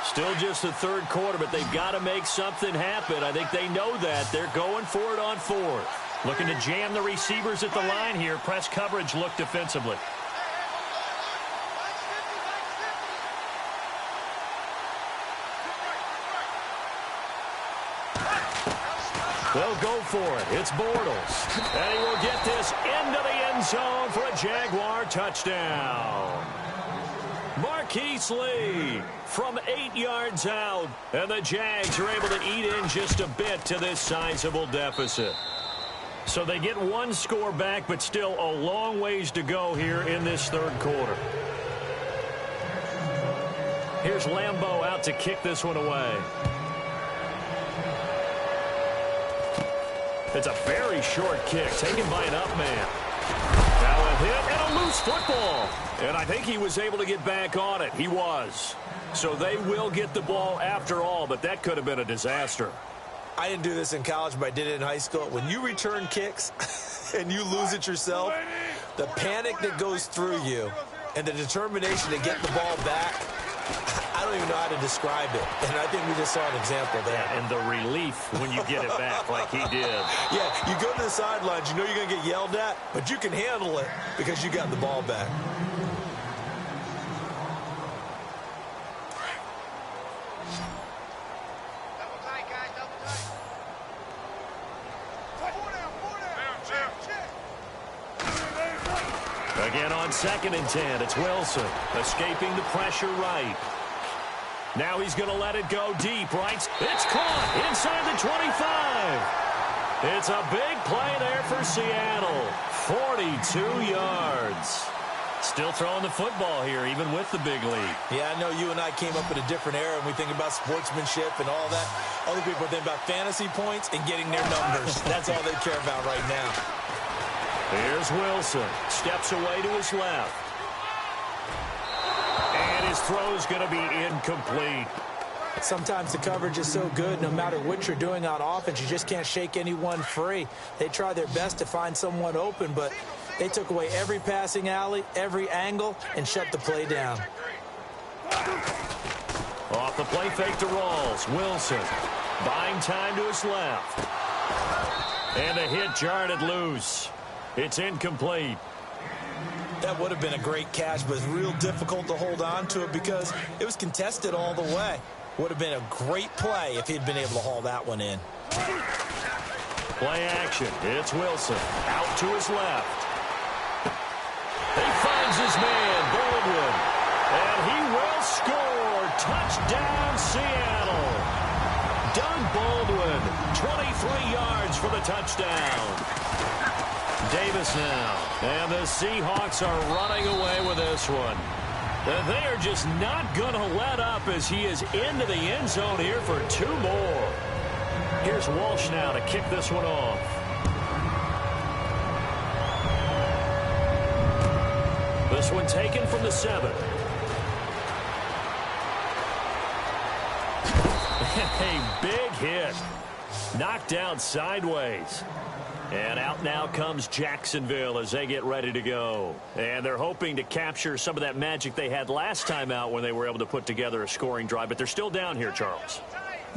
Still just the third quarter, but they've got to make something happen. I think they know that. They're going for it on 4th. Looking to jam the receivers at the line here. Press coverage look defensively. They'll go for it. It's Bortles. And he will get this into the end zone for a Jaguar touchdown. Marquise Lee from 8 yards out. And the Jags are able to eat in just a bit to this sizable deficit. So they get 1 score back, but still a long ways to go here in this third quarter. Here's Lambeau out to kick this one away. It's a very short kick taken by an up man. Now a hit and a loose football. And I think he was able to get back on it. He was. So they will get the ball after all, but that could have been a disaster. I didn't do this in college, but I did it in high school. When you return kicks and you lose it yourself, the panic that goes through you and the determination to get the ball back, I don't even know how to describe it. And I think we just saw an example there. Yeah, and the relief when you get it back like he did. Yeah, you go to the sidelines, you know you're going to get yelled at, but you can handle it because you got the ball back. Again on 2nd and 10, it's Wilson escaping the pressure right. Now he's going to let it go deep, right? It's caught inside the 25. It's a big play there for Seattle. 42 yards. Still throwing the football here, even with the big lead. Yeah, I know you and I came up in a different era, and we think about sportsmanship and all that. Other people think about fantasy points and getting their numbers. That's all they care about right now. Here's Wilson. Steps away to his left. And his throw's going to be incomplete. Sometimes the coverage is so good, no matter what you're doing on offense, you just can't shake anyone free. They try their best to find someone open, but they took away every passing alley, every angle, and shut the play down. Off the play fake to Rawls. Wilson buying time to his left. And a hit jarred it loose. It's incomplete. That would have been a great catch, but it's real difficult to hold on to it because it was contested all the way. Would have been a great play if he'd been able to haul that one in. Play action. It's Wilson. Out to his left. He finds his man, Baldwin. And he will score. Touchdown, Seattle. Doug Baldwin, 23 yards for the touchdown. Davis now. And the Seahawks are running away with this one. They are just not going to let up as he is into the end zone here for 2 more. Here's Walsh now to kick this one off. This one taken from the 7. A big hit. Knocked down sideways. And out now comes Jacksonville as they get ready to go. And they're hoping to capture some of that magic they had last time out when they were able to put together a scoring drive. But they're still down here, Charles.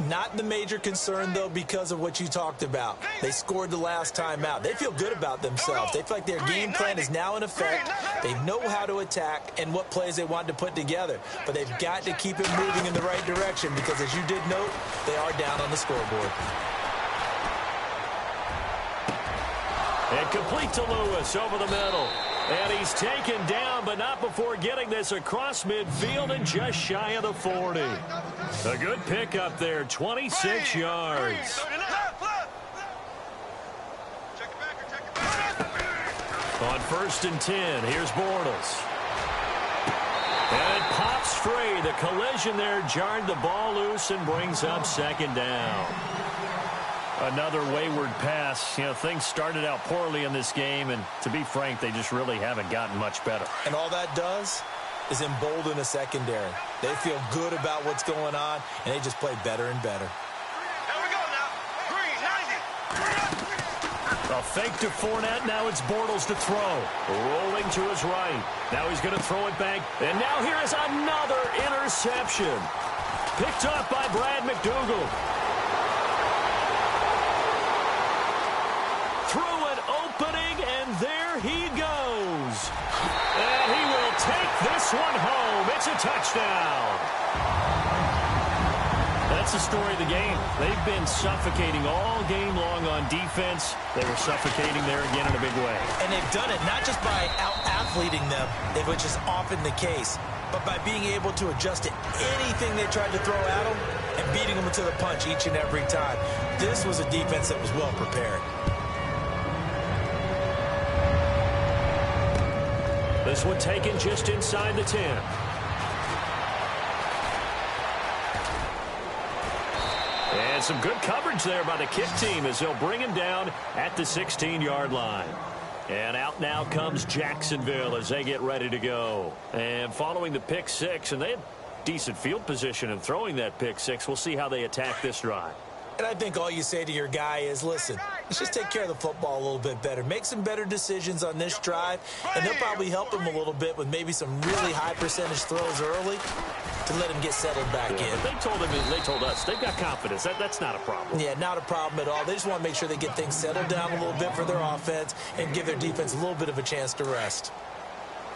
Not the major concern, though, because of what you talked about. They scored the last time out. They feel good about themselves. They feel like their game plan is now in effect. They know how to attack and what plays they want to put together. But they've got to keep it moving in the right direction because, as you did note, they are down on the scoreboard. And complete to Lewis over the middle. And he's taken down, but not before getting this across midfield and just shy of the 40. A good pickup there, 26 yards. On 1st and 10, here's Bortles. And it pops free. The collision there jarred the ball loose and brings up 2nd down. Another wayward pass. You know, things started out poorly in this game, and to be frank, they just really haven't gotten much better. And all that does is embolden a secondary. They feel good about what's going on, and they just play better and better. Here we go now. Green, 90. A fake to Fournette. Now it's Bortles to throw. Rolling to his right. Now he's going to throw it back. And now here is another interception. Picked up by Brad McDougal. Through an opening, and there he goes. And he will take this one home. It's a touchdown. That's the story of the game. They've been suffocating all game long on defense. They were suffocating there again in a big way. And they've done it not just by out-athleting them, which is often the case, but by being able to adjust to anything they tried to throw at them and beating them to the punch each and every time. This was a defense that was well prepared. This one taken just inside the 10. And And some good coverage there by the kick team as they'll bring him down at the 16-yard line. And out now comes Jacksonville as they get ready to go. And following the pick six, and they had decent field position in throwing that pick six. We'll see how they attack this drive. And I think all you say to your guy is, listen, let's just take care of the football a little bit better. Make some better decisions on this drive, and they'll probably help him a little bit with maybe some really high percentage throws early to let him get settled back in. They told us they've got confidence. That's not a problem. Yeah, not a problem at all. They just want to make sure they get things settled down a little bit for their offense and give their defense a little bit of a chance to rest.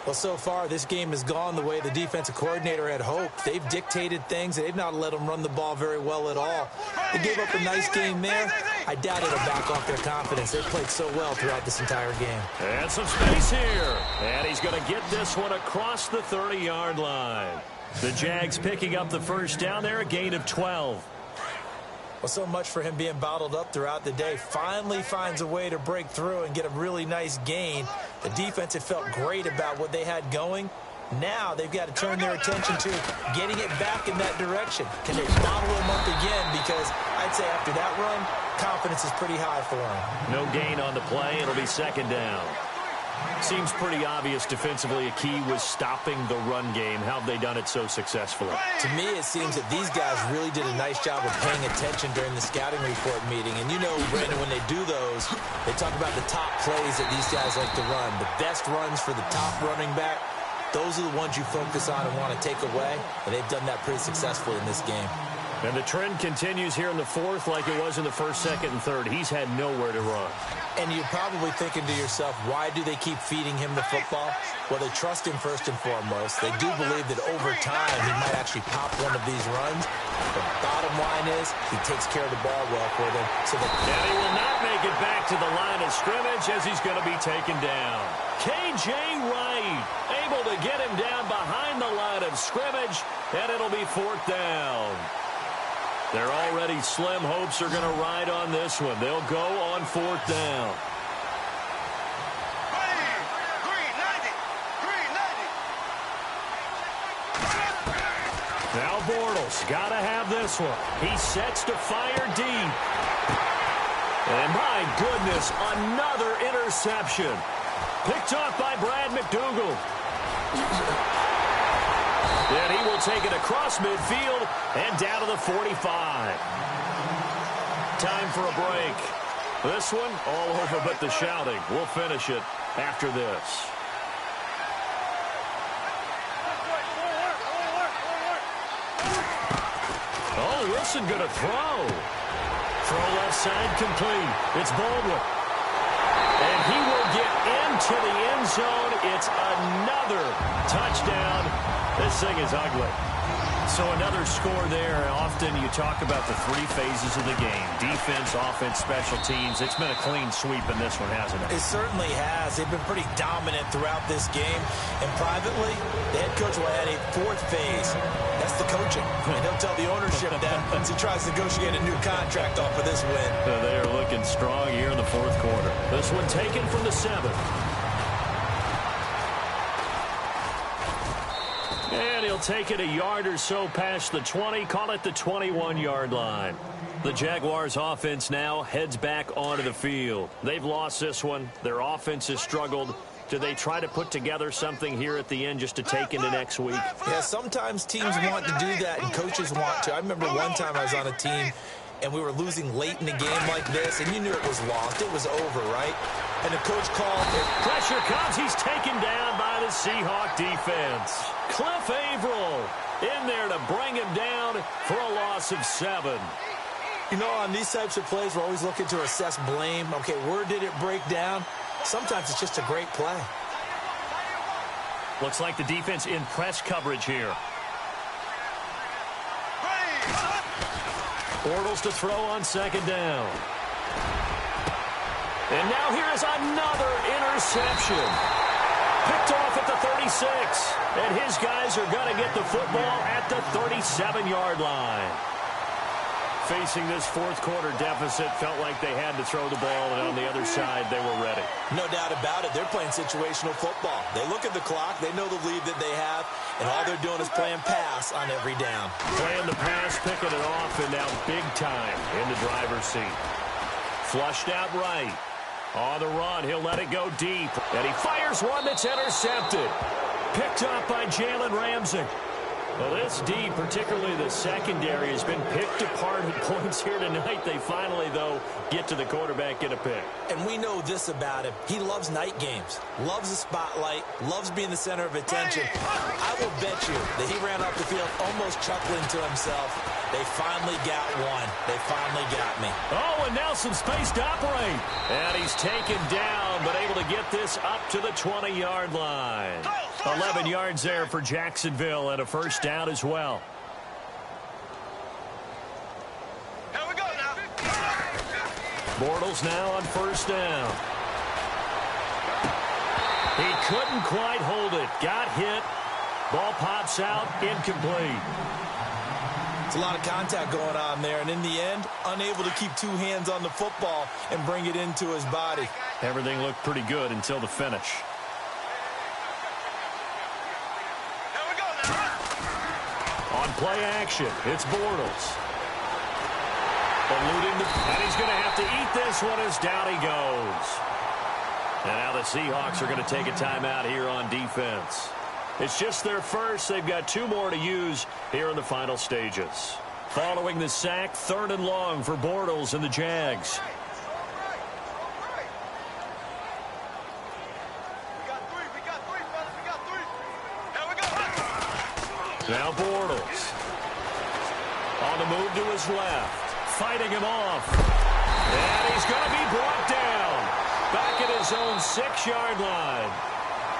Well, so far, this game has gone the way the defensive coordinator had hoped. They've dictated things. They've not let them run the ball very well at all. They gave up a nice game there. I doubt it'll back off their confidence. They've played so well throughout this entire game. And some space here. And he's going to get this one across the 30-yard line. The Jags picking up the first down there, a gain of 12. Well, so much for him being bottled up throughout the day. Finally finds a way to break through and get a really nice gain. The defense had felt great about what they had going. Now they've got to turn their attention to getting it back in that direction. Can they bottle him up again? Because I'd say after that run, confidence is pretty high for him. No gain on the play. It'll be second down. Seems pretty obvious defensively a key was stopping the run game. How have they done it so successfully? To me, it seems that these guys really did a nice job of paying attention during the scouting report meeting. And you know, Brandon, when they do those, they talk about the top plays that these guys like to run. The best runs for the top running back, those are the ones you focus on and want to take away. And they've done that pretty successfully in this game. And the trend continues here in the fourth like it was in the first, second, and third. He's had nowhere to run. And you're probably thinking to yourself, why do they keep feeding him the football? Well, they trust him first and foremost. They do believe that over time he might actually pop one of these runs. The bottom line is he takes care of the ball well for them. So that and he will not make it back to the line of scrimmage as he's going to be taken down. K.J. Wright able to get him down behind the line of scrimmage, and it'll be fourth down. Their already slim hopes are going to ride on this one. They'll go on fourth down. Now Bortles got to have this one. He sets to fire deep. And my goodness, another interception. Picked off by Brad McDougal. And he will take it across midfield and down to the 45. Time for a break. This one all over but the shouting. We'll finish it after this. Oh, Wilson going to throw. Throw left side complete. It's Baldwin. And he will get into the end zone. It's another touchdown. This thing is ugly. So another score there. Often you talk about the three phases of the game. Defense, offense, special teams. It's been a clean sweep in this one, hasn't it? It certainly has. They've been pretty dominant throughout this game. And privately, the head coach will add a fourth phase. That's the coaching. And he'll tell the ownership that once he tries to negotiate a new contract off of this win. They are looking strong here in the fourth quarter. This one taken from the 7. And he'll take it a yard or so past the 20. Call it the 21-yard line. The Jaguars' offense now heads back onto the field. They've lost this one. Their offense has struggled. Do they try to put together something here at the end just to take into next week? Yeah, sometimes teams want to do that and coaches want to. I remember one time I was on a team and we were losing late in a game like this, and you knew it was lost. It was over, right? And the coach called it. Pressure comes. He's taken down by the Seahawk defense. Cliff Averill in there to bring him down for a loss of 7. You know, on these types of plays, we're always looking to assess blame. Okay, where did it break down? Sometimes it's just a great play. Looks like the defense in press coverage here. Bortles to throw on second down. And now here is another interception. Picked off at the 36. And his guys are going to get the football at the 37-yard line. Facing this fourth quarter deficit, felt like they had to throw the ball, and on the other side, they were ready. No doubt about it. They're playing situational football. They look at the clock. They know the lead that they have, and all they're doing is playing pass on every down. Playing the pass, picking it off, and now big time in the driver's seat. Flushed out right. On the run, he'll let it go deep. And he fires one that's intercepted. Picked up by Jalen Ramsey. Well, this D, particularly the secondary, has been picked apart at points here tonight. They finally, though, get to the quarterback, get a pick. And we know this about him. He loves night games, loves the spotlight, loves being the center of attention. I will bet you that he ran off the field almost chuckling to himself. They finally got one. They finally got me. Oh, and now some space to operate. And he's taken down, but able to get this up to the 20-yard line. 11 yards there for Jacksonville and a first down as well. Here we go now. Bortles now on first down. He couldn't quite hold it. Got hit. Ball pops out. Incomplete. It's a lot of contact going on there, and in the end, unable to keep two hands on the football and bring it into his body. Everything looked pretty good until the finish. On play action, it's Bortles. Eluding and he's going to have to eat this one as down he goes. And now the Seahawks are going to take a timeout here on defense. It's just their first. They've got 2 more to use here in the final stages. Following the sack, 3rd and long for Bortles and the Jags. Now Bortles. On the move to his left. Fighting him off. And he's going to be brought down. Back at his own 6-yard line.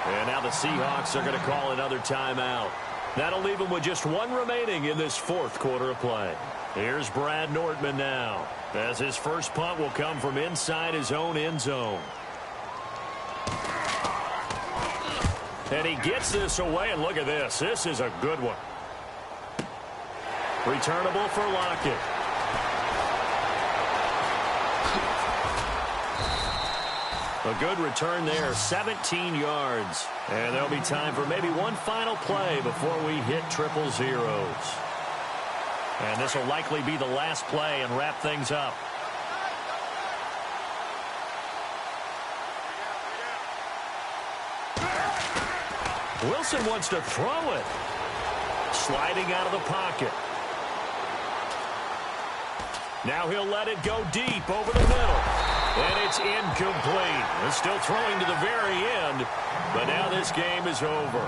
And now the Seahawks are going to call another timeout. That'll leave him with just 1 remaining in this 4th quarter of play. Here's Brad Nortman now, as his first punt will come from inside his own end zone. And he gets this away, and look at this. This is a good one. Returnable for Lockett. A good return there, 17 yards. And there'll be time for maybe one final play before we hit triple zeros. And this will likely be the last play and wrap things up. Wilson wants to throw it. Sliding out of the pocket. Now he'll let it go deep over the middle. And it's incomplete. They're still throwing to the very end, but now this game is over.